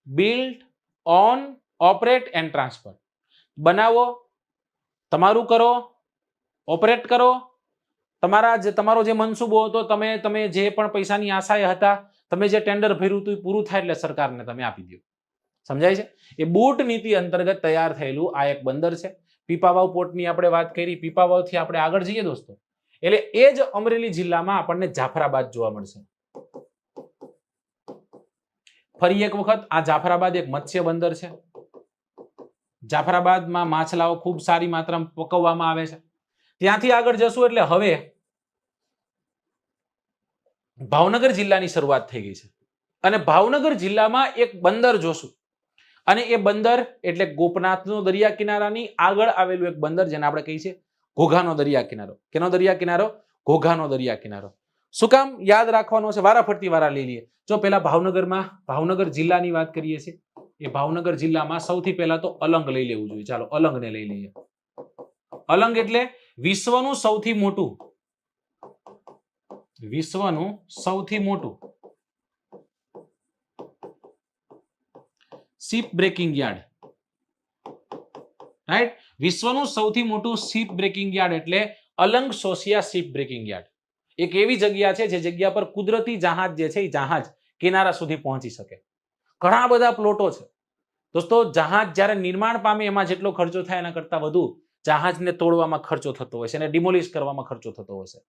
Speaker 1: Build on operate and transfer. બનાવો, તમારું કરો, ઓપરેટ કરો. તમારો જે મનસૂબો હતો, તમે જે પણ પૈસાની આશાએ હતા, તમે જે ટેન્ડર ભર્યું હતું પૂરું થાય એટલે સરકારને તમે આપી દો. સમજાય છે? એ બૂટ નીતિ અંતર્ગત તૈયાર થયેલું આ એક બંદર છે. પીપાવાવ પોર્ટની આપણે વાત કરી. પીપાવાવથી આપણે આગળ જઈએ દોસ્તો એટલે એ જ અમરેલી જિલ્લામાં આપણને જાફરાબાદ જોવા મળશે. ફરી એક વખત આ જાફરાબાદ એક મત્સ્ય બંદર છે. જાફરાબાદમાં માછલાઓ ખૂબ સારી માત્રામાં પકવવામાં આવે છે. ત્યાંથી આગળ જશું એટલે હવે ભાવનગર જિલ્લાની શરૂઆત થઈ ગઈ છે અને ભાવનગર જિલ્લામાં એક બંદર જોશું અને એ બંદર એટલે ગોપનાથનો દરિયા કિનારાની આગળ આવેલું એક બંદર જેને આપણે કહીએ છીએ ઘોઘાનો દરિયા કિનારો. કેનો દરિયા કિનારો? ઘોઘાનો દરિયા કિનારો. શું કામ યાદ રાખવાનો છે? વારાફરતી વારા લઈ લઈએ. જો પેલા ભાવનગર જિલ્લાની વાત કરીએ છીએ. એ ભાવનગર જિલ્લામાં સૌથી પહેલા તો અલંગ લઈ લેવું જોઈએ. ચાલો અલંગને લઈ લઈએ. અલંગ એટલે વિશ્વનું સૌથી મોટું શિપ બ્રેકિંગ યાર્ડ. રાઈટ? વિશ્વનું સૌથી મોટું શિપ બ્રેકિંગ યાર્ડ એટલે Alang Sosiya ship breaking yard. એક એવી જગ્યા છે જે જગ્યા પર કુદરતી જહાજ જે છે એ જહાજ કિનારા સુધી પહોંચી શકે. ઘણા બધા પ્લોટો છે દોસ્તો. જહાજ જ્યારે નિર્માણ પામે એમાં જેટલો ખર્ચો થાય એના કરતા વધુ જહાજને તોડવામાં ખર્ચો થતો હોય છે અને ડિમોલિશ કરવામાં ખર્ચો થતો હોય છે.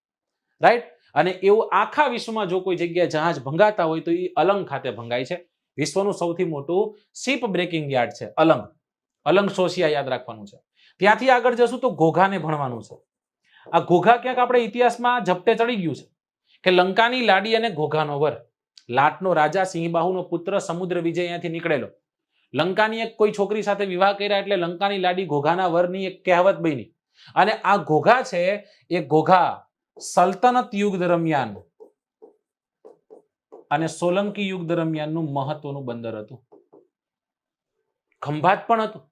Speaker 1: રાઈટ? અને એવું આખા વિશ્વમાં જો કોઈ જગ્યાએ જહાજ ભંગાતા હોય તો એ અલંગ ખાતે ભંગાય છે. વિશ્વનું સૌથી મોટું શિપ બ્રેકિંગ યાર્ડ છે અલંગ સોસિયા યાદ રાખવાનું છે. ત્યાંથી આગળ જશું તો ઘોઘાને ભણવાનું છે. આ ઘોઘા ક્યાંક આપણે ઇતિહાસમાં ઝપટે ચડી ગયું છે કે લંકાની લાડી અને ઘોઘાનો વર. લાટનો રાજા સિંહબાહુનો પુત્ર સમુદ્ર વિજય અહીંયાથી નીકળેલો. લંકાની એક કોઈ છોકરી સાથે વિવાહ કર્યા એટલે લંકાની લાડી ઘોઘાના વરની એક કહેવત બની. અને આ ઘોઘા છે એ ઘોઘા સલ્તનત યુગ દરમિયાન અને સોલંકી યુગ દરમિયાનનું મહત્વનું બંદર હતું. ખંભાત પણ હતું.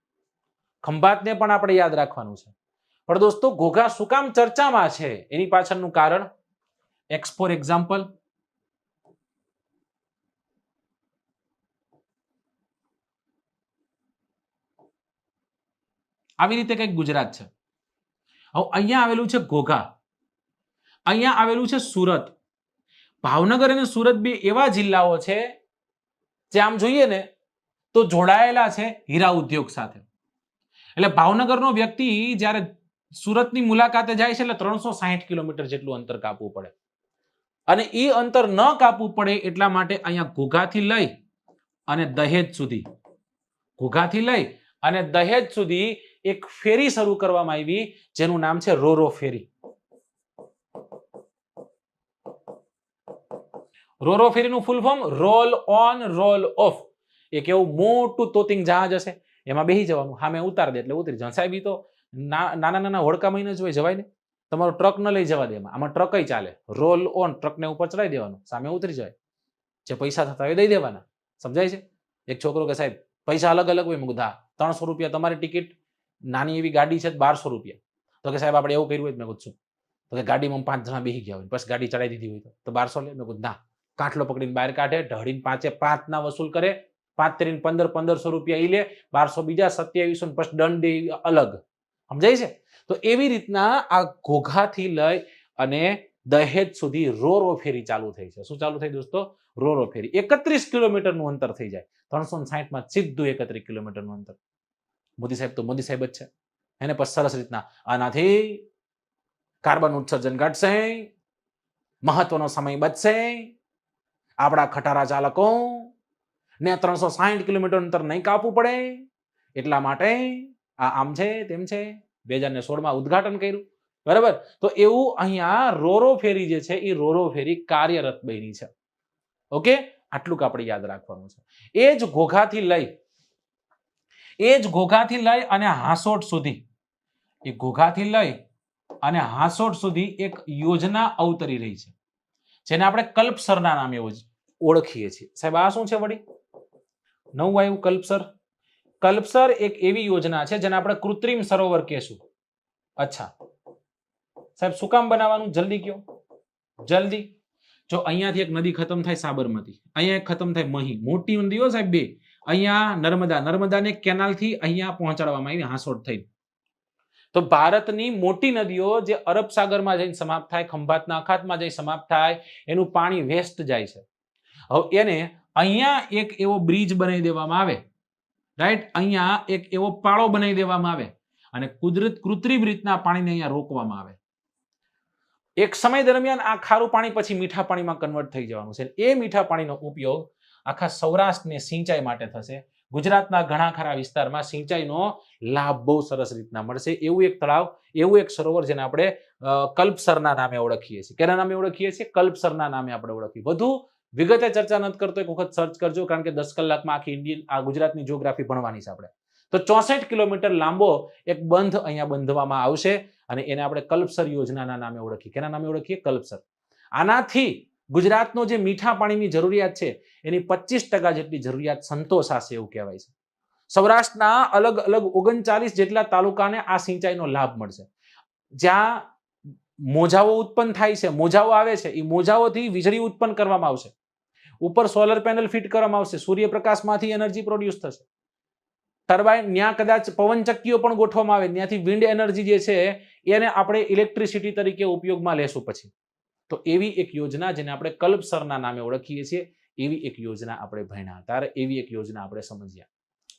Speaker 1: ખંભાતને પણ આપણે યાદ રાખવાનું છે. પણ દોસ્તો ઘોઘા શું કામ ચર્ચામાં છે એની પાછળનું કારણ ફોર એક્ઝામ્પલ આવી રીતે કંઈક ગુજરાત છે. હવે અહીંયા આવેલું છે ઘોઘા, અહીંયા આવેલું છે સુરત. ભાવનગર અને સુરત બે એવા જિલ્લાઓ છે જે આમ જોઈએ ને તો જોડાયેલા છે હીરા ઉદ્યોગ સાથે. એટલે ભાવનગરનો વ્યક્તિ જ્યારે સુરતની મુલાકાતે જાય છે એટલે 360 કિલોમીટર જેટલું અંતર કાપવું પડે અને એ અંતર ન કાપવું પડે એટલા માટે અહીંયા ઘોઘાથી લઈ અને દહેજ સુધી એક ફેરી શરૂ કરવામાં આવી જેનું નામ છે રોરો ફેરી. રોરો ફેરીનું full form roll on roll off. એક એવું મોટું તોતિંગ જહાજ હશે, એમાં બેસી જવાનું, સામે ઉતાર દે એટલે ઉતરી જવાનું. સાહેબ ઈ તો નાના નાના હોડકામાં જ હોય, જવાય ને. તમારો ટ્રક ન લઈ જવા દે, આમાં ટ્રક ચાલે. રોલ ઓન, ટ્રકને ઉપર ચડાવી દેવાનું, સામે ઉતરી જાય. જે પૈસા થતા હોય દઈ દેવાના. સમજાય છે? એક છોકરો કે સાહેબ પૈસા અલગ અલગ હોય, મુગધા 300 રૂપિયા તમારી ટિકિટ, નાની એવી ગાડી છે 1200 રૂપિયા. તો કે સાહેબ આપણે એવું કર્યું હોય, મેં પૂછું તો કે ગાડીમાં 5 જણા બેસી ગયા હોય, બસ ગાડી ચડાવી દીધી હોય તો 1200 લે. મેં કીધું ના, કાટલો પકડીને બહાર કાઢે, ઢળીને 5 ના વસૂલ કરે, 5 તેરીને 1500 રૂપિયા ઈ લે, 1200 બીજા, 2700 પછી દંડ દે અલગ. સમજાય છે? તો એવી રીતના આ ઘોઘાથી લઈ અને દહેજ સુધી રોરો ફેરી ચાલુ થઈ છે. શું ચાલુ થઈ દોસ્તો? રોરો ફેરી. 31 કિલોમીટરનું અંતર થઈ જાય. 360 માં સીધું 31 કિલોમીટરનું અંતર. મોદી સાહેબ તો મોદી સાહેબ જ છે. એને પછી સરસ રીતના આનાથી કાર્બન ઉત્સર્જન ઘટશે, મહત્વનો સમય બચશે, આપણા ખટારા ચાલકો ને 360 કિલોમીટર અંતર નહીં કાપવું પડે, એટલા માટે આ આમ છે તેમ છે. 2016માં ઉદ્ઘાટન કર્યું, બરાબર. તો એવું અહીંયા રોરો ફેરી જે છે એ રોરો ફેરી કાર્યરત બની છે. ઓકે, આટલું આપણે યાદ રાખવાનું છે. એ જ ઘોઘાથી લઈ અને હાંસોટ સુધી, એ ઘોઘાથી લઈ અને હાંસોટ સુધી એક યોજના અવતરી રહી છે, જેને આપણે કલ્પસરના નામે ઓળખીએ છીએ. સાહેબ આ શું છે વળી? નવું આવ્યું કલ્પસર. કલ્પસર એક એવી યોજના છે જેને આપણે કૃત્રિમ સરોવર કહેશું. અચ્છા સાહેબ, શું કામ બનાવવાનું? જલ્દી કયો, જલ્દી. જો અહીંયાથી એક નદી ખતમ થાય સાબરમતી, અહીંયા એક ખતમ થાય મહી, મોટી નદી હો સાહેબ બે. અહીંયા નર્મદાને કેનાલથી અહીંયા પહોંચાડવામાં આવી હાંસોટ થઈ. તો ભારતની મોટી નદીઓ જે અરબ સાગરમાં જઈને સમાપ્ત થાય, ખંભાતના અખાતમાં જઈને સમાપ્ત થાય, એનું પાણી વેસ્ટ જાય છે. હવે એને અહીંયા એક એવો બ્રિજ બનાવી દેવામાં આવે, રાઈટ. અહીંયા એક એવો પાળો બનાવી દેવામાં આવે અને કૃત્રિમ રીતના પાણીને અહીંયા રોકવામાં આવે. એક સમય દરમિયાન આ ખારું પાણી પછી મીઠા પાણીમાં કન્વર્ટ થઈ જવાનું છે. એ મીઠા પાણીનો ઉપયોગ આખા સૌરાષ્ટ્રને સિંચાઈ માટે થશે. ગુજરાતના ઘણા ખરા વિસ્તારમાં સિંચાઈનો લાભ બહુ સરસ રીતના મળશે. એવું એક તળાવ, એવું એક સરોવર જેને આપણે કલ્પસરના નામે ઓળખીએ છીએ. કેના નામે ઓળખીએ છીએ? કલ્પસરના નામે આપણે ઓળખીએ. વધુ વિગતે ચર્ચા નથી કરતો, એક વખત સર્ચ કરજો, કારણ કે 10 કલાકમાં આખી ગુજરાતની જીઓગ્રાફી ભણવાની છે આપણે. તો 64 કિલોમીટર લાંબો એક બંધ અહીંયા બંધવામાં આવશે અને એને આપણે કલ્પસર યોજનાના નામે ઓળખીએ. કેના નામે ઓળખીએ? કલ્પસર. આનાથી ગુજરાતનો જે મીઠા પાણીની જરૂરિયાત છે એની 25% જેટલી જરૂરિયાત સંતોષાશે એવું કહેવાય છે. સૌરાષ્ટ્રના અલગ અલગ 39 જેટલા તાલુકાને આ સિંચાઈનો લાભ મળશે. જ્યાં મોજાઓ ઉત્પન્ન થાય છે, મોજાઓ આવે છે, એ મોજાઓથી વીજળી ઉત્પન્ન કરવામાં આવશે. ઉપર સોલર પેનલ ફિટ કરવામાં આવશે, સૂર્યપ્રકાશમાંથી એનર્જી પ્રોડ્યુસ થશે. ટર્બાઇન, ત્યાં કદાચ પવનચક્કીઓ પણ ગોઠવવામાં આવે, ત્યાંથી વિન્ડ એનર્જી જે છે એને આપણે ઇલેક્ટ્રિસિટી તરીકે ઉપયોગમાં લેશું પછી. તો એવી એક યોજના જેને આપણે કલ્પસરના નામે ઓળખીએ છીએ, એવી એક યોજના આપણે ભણ્યા હતા, એવી એક યોજના આપણે સમજ્યા.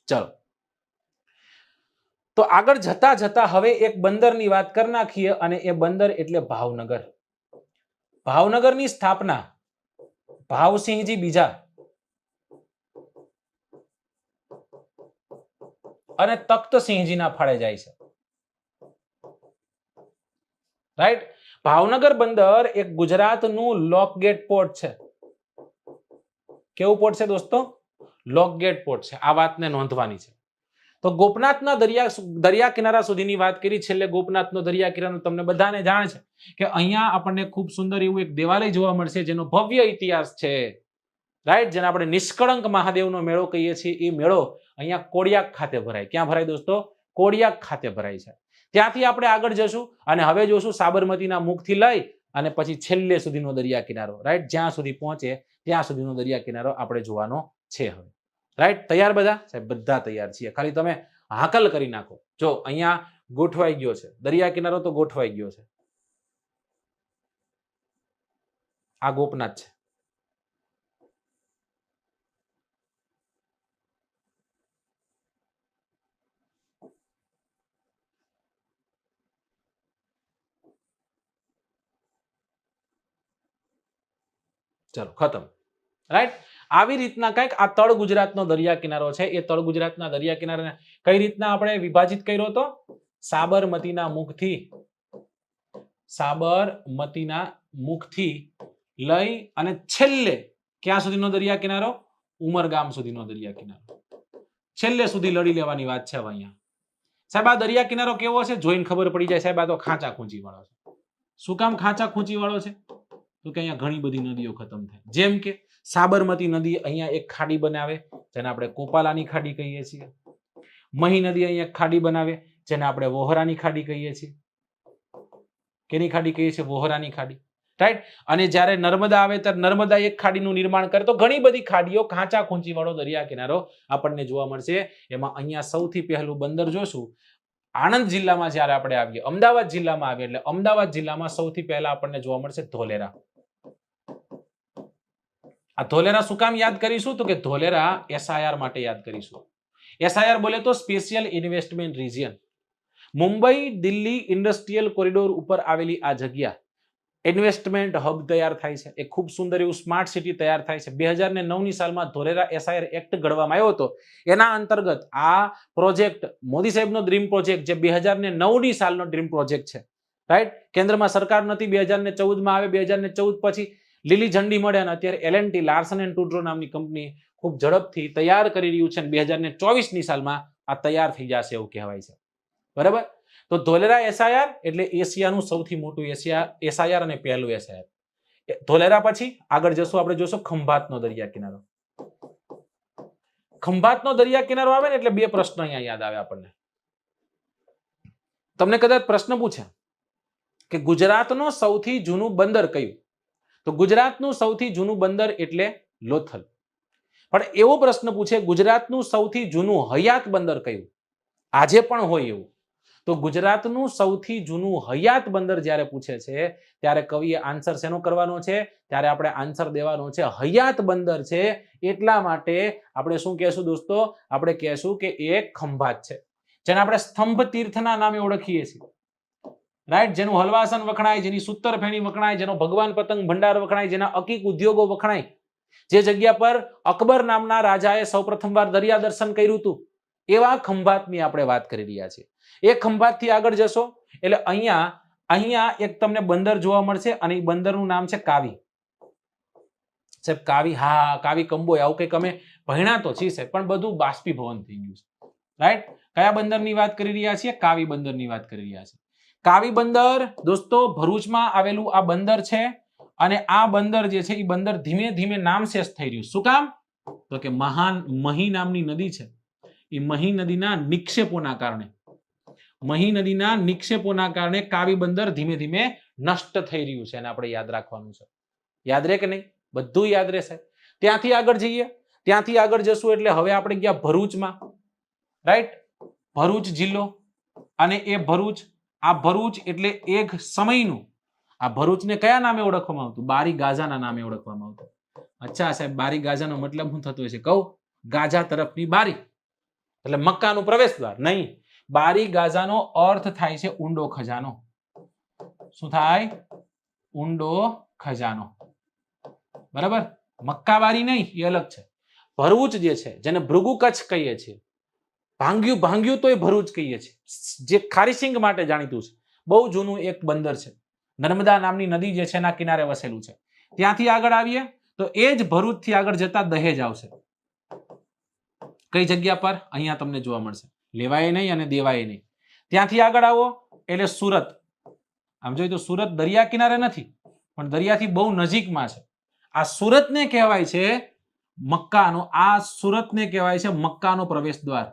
Speaker 1: ચલો, તો આગળ જતા જતા હવે એક બંદરની વાત કરી નાખીએ અને એ બંદર એટલે ભાવનગર. ભાવનગરની સ્થાપના ભાવસિંહજી બીજા અને તખ્તસિંહજીના ફાળે જાય છે, રાઈટ. ભાવનગર બંદર એક ગુજરાતનું લોકગેટ પોર્ટ છે. કેવું પોર્ટ છે દોસ્તો? લોકગેટ પોર્ટ છે. આ વાતને નોંધવાની છે. તો ગોપનાથના દરિયા કિનારા સુધીની વાત કરી. છેલ્લે ગોપનાથનો દરિયા કિનારો તમને બધાને જાણ છે કે અહીંયા આપણને ખૂબ સુંદર એવું એક દેવાલય જોવા મળશે જેનો ભવ્ય ઇતિહાસ છે, રાઈટ. જેને આપણે નિષ્કળંક મહાદેવનો મેળો કહીએ છીએ. એ મેળો અહીંયા કોડિયાક ખાતે ભરાય. ક્યાં ભરાય દોસ્તો? કોડિયાક ખાતે ભરાય છે. ત્યાંથી આપણે આગળ જશું અને હવે જોશું સાબરમતીના મુખથી લઈ અને પછી છેલ્લે સુધીનો દરિયા કિનારો, રાઈટ. જ્યાં સુધી પહોંચે ત્યાં સુધીનો દરિયા કિનારો આપણે જોવાનો છે હવે, રાઈટ. તૈયાર બધા? સાહેબ બધા તૈયાર છીએ, ખાલી તમે હાકલ કરી નાખો. જો અહીંયા ગોઠવાઈ ગયો છે દરિયા કિનારો, તો ગોઠવાઈ ગયો છે. આ ગોપનાથ છે. ચલો ખતમ, રાઈટ. આવી રીતના કંઈક આ તળ ગુજરાતનો દરિયા કિનારો છે. એ તળ ગુજરાતના દરિયા કિનારાને કઈ રીતના આપણે વિભાજિત કર્યો હતો? સાબરમતીના મુખથી લઈ અને છેલ્લે ક્યાં સુધીનો દરિયા કિનારો? ઉમરગામ સુધીનો દરિયા કિનારો. છેલ્લે સુધી લડી લેવાની વાત છે હવે અહીંયા. સાહેબ આ દરિયા કિનારો કેવો છે જોઈને ખબર પડી જાય સાહેબ આ તો ખાંચા ખૂંચી વાળો છે. શું કામ ખાંચા ખૂંચી વાળો છે? તો કે અહીંયા ઘણી બધી નદીઓ ખતમ થાય. જેમ કે સાબરમતી નદી અહીંયા એક ખાડી બનાવે જેને આપણે કોપાલાની ખાડી કહીએ છીએ. મહી નદી અહીંયા એક ખાડી બનાવે જેને આપણે વોહરાની ખાડી કહીએ છીએ. કેની ખાડી કહીએ છીએ? વોહરાની ખાડી. રાઈટ. અને જ્યારે નર્મદા આવે ત્યારે નર્મદા એક ખાડીનું નિર્માણ કરે. તો ઘણી બધી ખાડીઓ ખાંચા ખૂંચી વાળો દરિયા કિનારો આપણને જોવા મળશે. એમાં અહીંયા સૌથી પહેલું બંદર જોશું આણંદ જિલ્લામાં જ્યારે આપણે આવીએ, અમદાવાદ જિલ્લામાં આવીએ એટલે અમદાવાદ જિલ્લામાં સૌથી પહેલા આપણને જોવા મળશે ધોલેરા. આ ધોલેરા શું કામ યાદ કરીશું? તો કે ધોલેરા SIR માટે યાદ કરીશું. SIR બોલે તો special investment region. Mumbai Delhi industrial corridor ઉપર આવેલી આ જગ્યા ઇન્વેસ્ટમેન્ટ હબ તૈયાર થાય છે. એક ખૂબ સુંદર એવું સ્માર્ટ સિટી તૈયાર થાય છે. 2009ની સાલમાં ધોલેરા SIR એક્ટ ઘડવામાં આવ્યો હતો. એના અંતર્ગત આ પ્રોજેક્ટ મોદી સાહેબનો ડ્રીમ પ્રોજેક્ટ જે 2009ની સાલનો ડ્રીમ પ્રોજેક્ટ છે. રાઈટ. કેન્દ્રમાં સરકાર નથી, 2014માં આવે, 2014 પછી લીલી ઝંડી મળે અને અત્યારે L&T લાર્સન એન્ડ ટુડ્રો નામની કંપની ખૂબ ઝડપથી તૈયાર કરી રહ્યું છે અને 2024ની સાલમાં આ તૈયાર થઈ જશે એવું કહેવાય છે. બરાબર. તો ધોલેરા SIR એટલે એશિયાનું સૌથી મોટું SIR અને પહેલું SIR. ધોલેરા પછી આગળ જશું આપણે જોશું ખંભાતનો દરિયા કિનારો. ખંભાતનો દરિયા કિનારો આવે ને એટલે બે પ્રશ્ન અહીંયા યાદ આવે આપણને. તમને કદાચ પ્રશ્ન પૂછે કે ગુજરાતનું સૌથી જૂનું બંદર કયું? તો ગુજરાતનું સૌથી જૂનું બંદર એટલે લોથલ. પણ એવો પ્રશ્ન પૂછે ગુજરાતનું સૌથી જૂનું હયાત બંદર કયું? આજે પણ હોય એવું. તો ગુજરાતનું સૌથી જૂનું હયાત બંદર જ્યારે પૂછે છે ત્યારે કવિએ આન્સર શેનો કરવાનો છે? ત્યારે આપણે આન્સર દેવાનો છે હયાત બંદર છે. એટલા માટે આપણે શું કહેશું દોસ્તો? આપણે કહેશું કે એક ખંભાત છે જેને આપણે સ્તંભ તીર્થના નામે ઓળખીએ છીએ. રાઈટ. જેનું હલવાસન વખણાય, જેની સૂતર ફેણી વખણાય, જેનો ભગવાન પતંગ ભંડાર વખણાય, જેના અકીક ઉદ્યોગો વખણાય, જે જગ્યા પર અકબર નામના રાજાએ સૌપ્રથમવાર દરિયા દર્શન કર્યું હતું એવા ખંભાતની આપણે વાત કરી રહ્યા છીએ. એ ખંભાતથી આગળ જશો એટલે અહીંયા એક તમને બંદર જોવા મળશે અને એ બંદરનું નામ છે કાવી. સાહેબ કાવી, હા કાવી કંબોય આવું કંઈક અમે ભણ્યા તો છીએ સાહેબ, પણ બધું બાષ્પીભવન થઈ ગયું છે. રાઈટ. કયા બંદરની વાત કરી રહ્યા છીએ? કાવી બંદરની વાત કરી રહ્યા છીએ. કાવી બંદર દોસ્તો ભરૂચમાં આવેલું આ બંદર છે અને આ બંદર જે છે એ બંદર ધીમે ધીમે નામશેષ થઈ રહ્યું. શું કામ? તો કે મહી નામની નદી છે. એ મહી નદીના નિક્ષેપોના કારણે કાવી બંદર ધીમે ધીમે નષ્ટ થઈ રહ્યું છે અને આપણે યાદ રાખવાનું છે. યાદ રહે કે નહીં? બધું યાદ રહેશે. ત્યાંથી આગળ જઈએ, ત્યાંથી આગળ જશું એટલે હવે આપણે ગયા ભરૂચમાં. રાઈટ. ભરૂચ જિલ્લો અને એ ભરૂચ, આ ભરૂચ એટલે એક સમયનું, આ ભરૂચને કયા નામે ઓળખવામાં આવતું? બારી ગાઝાના નામે ઓળખવામાં આવતું. અચ્છા સાહેબ, બારી ગાઝાનો મતલબ શું થતો હશે? કહું, ગાઝા તરફની બારી એટલે મક્કાનું પ્રવેશ દ્વાર નહીં. બારી ગાઝાનો અર્થ થાય છે ઊંડો ખજાનો. શું થાય? ઊંડો ખજાનો. બરાબર. મક્કા બારી નહીં, એ અલગ છે. ભરૂચ જે છે જેને ભૃગુ કચ્છ કહીએ છીએ, ભાંગ્યું તો એ ભરૂચ કહીએ છીએ, જે ખારીસિંગ માટે જાણીતું છે. બહુ જૂનું એક બંદર છે. નર્મદા નામની નદી જે છે એના કિનારે વસેલું છે. ત્યાંથી આગળ આવીએ તો એ જ ભરૂચથી આગળ જતા દહેજ આવશે. કઈ જગ્યા પર? અહીંયા તમને જોવા મળશે. લેવાય નહીં અને દેવાય નહીં. ત્યાંથી આગળ આવો એટલે સુરત. આમ જોઈએ તો સુરત દરિયા કિનારે નથી પણ દરિયાથી બહુ નજીકમાં છે. આ સુરતને કહેવાય છે મક્કાનો, આ સુરતને કહેવાય છે મક્કાનો પ્રવેશ દ્વાર.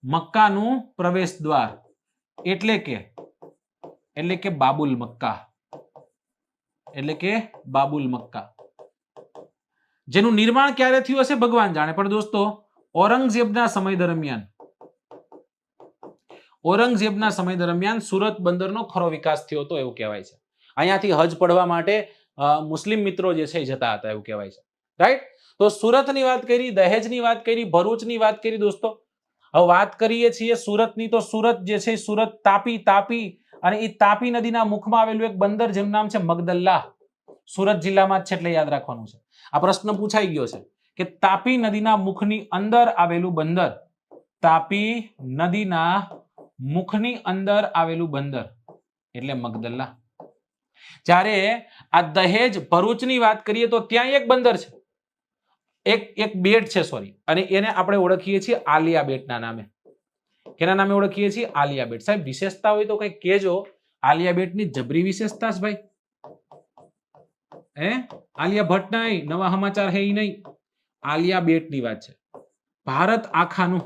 Speaker 1: મક્કાનું પ્રવેશ દ્વાર એટલે કે બાબુલ મક્કા. એટલે કે બાબુલ મક્કા. જેનું નિર્માણ ક્યારે થયું હશે ભગવાન જાણે, પણ દોસ્તો ઔરંગઝેબના સમય દરમિયાન સુરત બંદરનો ખરો વિકાસ થયો હતો એવું કહેવાય છે. અહીંયાથી હજ પડવા માટે મુસ્લિમ મિત્રો જે છે જતા હતા એવું કહેવાય છે. રાઈટ. તો સુરતની વાત કરી, દહેજની વાત કરી, ભરૂચની વાત કરી દોસ્તો. હવે વાત કરીએ છીએ સુરતની, તો સુરત જે છે સુરત તાપી અને એ તાપી નદીના મુખમાં આવેલું એક બંદર જેનું નામ છે મગદલ્લા. સુરત જિલ્લામાં જ છે એટલે યાદ રાખવાનું છે. આ પ્રશ્ન પૂછાઈ ગયો છે કે તાપી નદીના મુખની અંદર આવેલું બંદર, તાપી નદીના મુખની અંદર આવેલું બંદર એટલે મગદલ્લા. જ્યારે આ દહેજ ભરૂચની વાત કરીએ તો ત્યાં એક બંદર છે, એક બેટ છે સોરી, અને એને આપણે ઓળખીએ છીએ આલિયા બેટના નામે. કેના નામે ઓળખીએ છીએ? આલિયા બેટ. સાહેબ વિશેષતા હોય તો કઈ કહેજો. આલિયા બેટની જબરી વિશેષતા છે ભાઈ. આલિયા ભટ્ટ નહીં, નવા સમાચાર હે નહીં, આલિયા બેટની વાત છે. ભારત આખાનું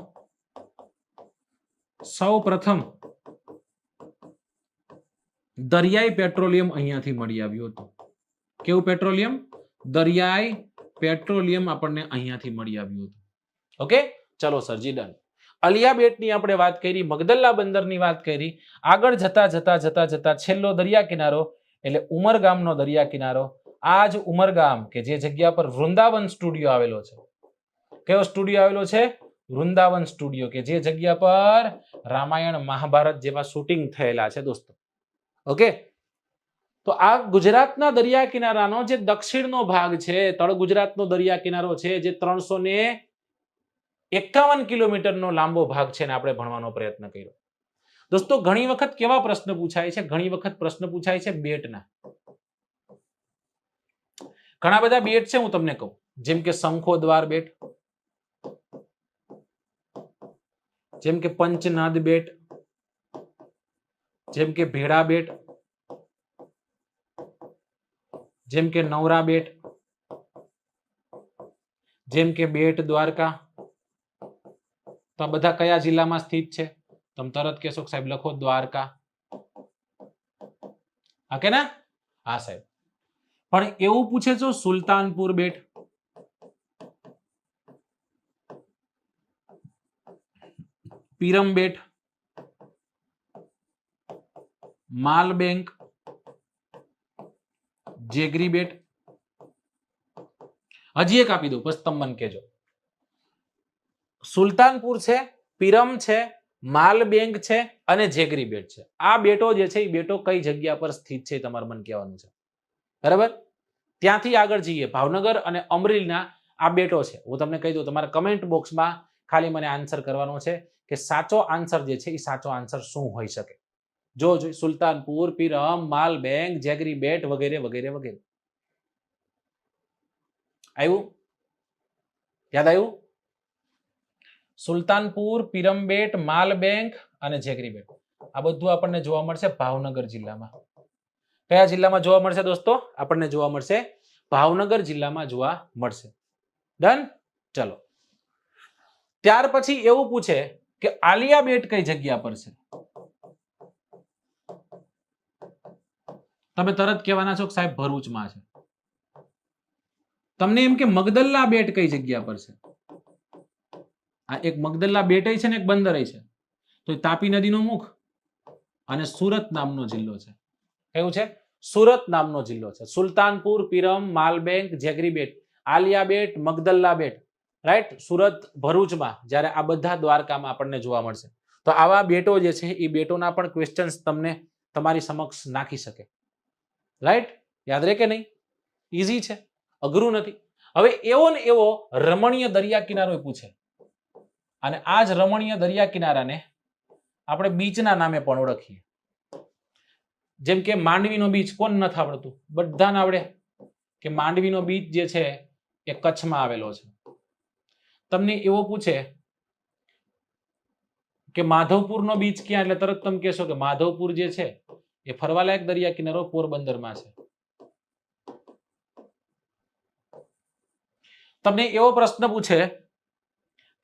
Speaker 1: સૌ પ્રથમ દરિયાઈ પેટ્રોલિયમ અહીંયાથી મળી આવ્યું હતું. કેવું પેટ્રોલિયમ? દરિયાઈ પેટ્રોલિયમ આપણને અહીંયાથી મળી આવ્યું હતું. ઓકે, ચલો સરજી ડન. આલિયા બેટની આપણે વાત કરી, મગદલ્લા બંદરની વાત કરી. આગળ જતા જતા જતા જતા છેલ્લો દરિયા કિનારો એટલે ઉમરગામનો દરિયા કિનારો. આ જ ઉમરગામ કે જે જગ્યા પર વૃંદાવન સ્ટુડિયો આવેલો છે. કયો સ્ટુડિયો આવેલો છે? વૃંદાવન સ્ટુડિયો, કે જે જગ્યા પર રામાયણ મહાભારત જેવા શૂટિંગ થયેલા છે દોસ્તો. ઓકે, તો આ ગુજરાતના દરિયા કિનારાનો જે દક્ષિણનો ભાગ છે, તળ ગુજરાતનો દરિયા કિનારો છે, જે 351 કિલોમીટરનો લાંબો ભાગ છે ને આપણે ભણવાનો પ્રયત્ન કર્યો. દોસ્તો ઘણી વખત કેવા પ્રશ્ન પૂછાય છે? ઘણી વખત પ્રશ્ન પૂછાય છે બેટના. ઘણા બધા બેટ છે, હું તમને કહું, જેમ કે શંખોદ્વાર બેટ, જેમ કે પંચનાદ બેટ, જેમ કે ભેડા બેટ, જેમ કે નવરા બેટ, જેમ કે બેટ દ્વારકા. તો આ બધા કયા જિલ્લામાં સ્થિત છે? તમે તરત કહેશો સાહેબ લખો દ્વારકા. હા કે ના? હા સાહેબ. પણ એવું પૂછે છો સુલતાનપુર બેટ, પીરમ બેટ, માલ બેંક, જેગરી બેટ. હજી એક આપી દઉં, પછી તમે મને કહેજો. સુલતાનપુર છે, પીરમ છે, માલ બેંક છે અને જેગરી બેટ છે. આ બેટો જે છે એ બેટો કઈ જગ્યા પર સ્થિત છે તમારે મને કહેવાનું છે. બરાબર? ત્યાંથી આગળ જઈએ. ભાવનગર અને અમરેલીના આ બેટો છે. હું તમને કહી દઉં, તમારા કમેન્ટ બોક્સમાં ખાલી મને આન્સર કરવાનો છે કે સાચો આન્સર જે છે એ સાચો આન્સર શું હોઈ શકે. જો સુલતાનપુર, પીરમ, માલ બેંક, જેગરી બેટ વગેરે વગેરે વગેરે. આવ્યું? યાદ આવ્યું? સુલતાનપુર, પીરમ બેટ, માલ બેંક અને જેગરી બેટ, આ બધું આપણને જોવા મળશે ભાવનગર જિલ્લામાં. કયા જિલ્લામાં જોવા મળશે દોસ્તો? આપણને જોવા મળશે ભાવનગર જિલ્લામાં જોવા મળશે. ડન? ચલો. ત્યાર પછી એવું પૂછે કે આલિયા બેટ કઈ જગ્યા પર છે? તમે તરત કહેવાના છો કે સાહેબ ભરૂચમાં છે. તમને એમ કે મગદલ્લા બેટ કઈ જગ્યા પર છે? આ એક મગદલ્લા બેટ છે ને એક બંદર છે. તો તાપી નદીનો મુખ અને સુરત નામનો જિલ્લો છે. કયું છે? સુરત નામનો જિલ્લો છે. સુલતાનપુર, પીરમ, માલબેંક, જેગરી બેટ, આલિયા બેટ, મગદલ્લા બેટ, રાઈટ? સુરત, ભરૂચમાં, જ્યારે આ બધા દ્વારકામાં આપણને જોવા મળશે. તો આવા બેટો જે છે એ બેટોના પણ ક્વેશ્ચન્સ તમને તમારી સમક્ષ નાખી શકે. રાઈટ? યાદ રહે કે નહીં? ઈઝી છે, અઘરું નથી. હવે એવો ને એવો રમણીય દરિયા કિનારો પૂછે, અને આ જ રમણીય દરિયા કિનારાને આપણે બીચના નામે પણ ઓળખીએ. જેમ કે માંડવીનો બીચ, કોણ નથી આવડતું? બધાને આવડે કે માંડવીનો બીચ જે છે એ કચ્છમાં આવેલો છે. તમને એવો પૂછે કે માધવપુરનો બીચ ક્યાં, એટલે તરત તમે કહેશો કે માધવપુર જે છે એ ફરવાલાયક દરિયા કિનારો પોરબંદરમાં છે. તમને એવો પ્રશ્ન પૂછે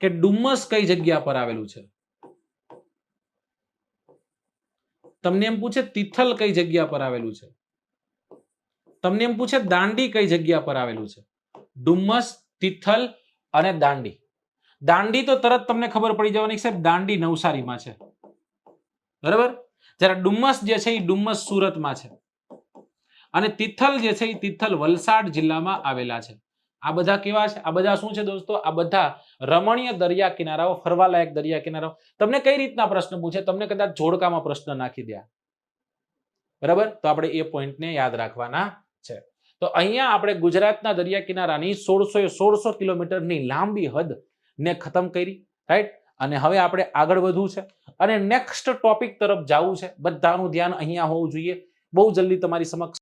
Speaker 1: કે ડુમ્મસ કઈ જગ્યા પર આવેલું છે? તમને એમ પૂછે તિથલ કઈ જગ્યા પર આવેલું છે? તમને એમ પૂછે દાંડી કઈ જગ્યા પર આવેલું છે? ડુમ્મસ, તિથલ અને દાંડી. દાંડી તો તરત તમને ખબર પડી જવાની છે, દાંડી નવસારીમાં છે. બરાબર? જ્યારે ડુમ્મસ જે છે એ ડુમ્મસ સુરતમાં છે, અને તિથલ જે છે એ તિથલ વલસાડ જિલ્લામાં આવેલા છે. આ બધા કેવા છે? આ બધા શું છે દોસ્તો? આ બધા રમણીય દરિયા કિનારાઓ, ફરવાલાયક દરિયા કિનારાઓ. તમને કઈ રીતના પ્રશ્ન પૂછે? તમને કદાચ જોડકામાં પ્રશ્ન નાખી દે. બરાબર? તો આપણે એ પોઈન્ટને યાદ રાખવાના છે. તો અહીંયા આપણે ગુજરાતના દરિયા કિનારાની 1600 કિલોમીટરની લાંબી હદ ને ખતમ કરી. રાઈટ? અને હવે આપણે આગળ વધવું છે અને નેક્સ્ટ ટોપિક તરફ જવું છે. બધાનું ધ્યાન અહીંયા હોવું જોઈએ. બહુ જલ્દી તમારી સમક્ષ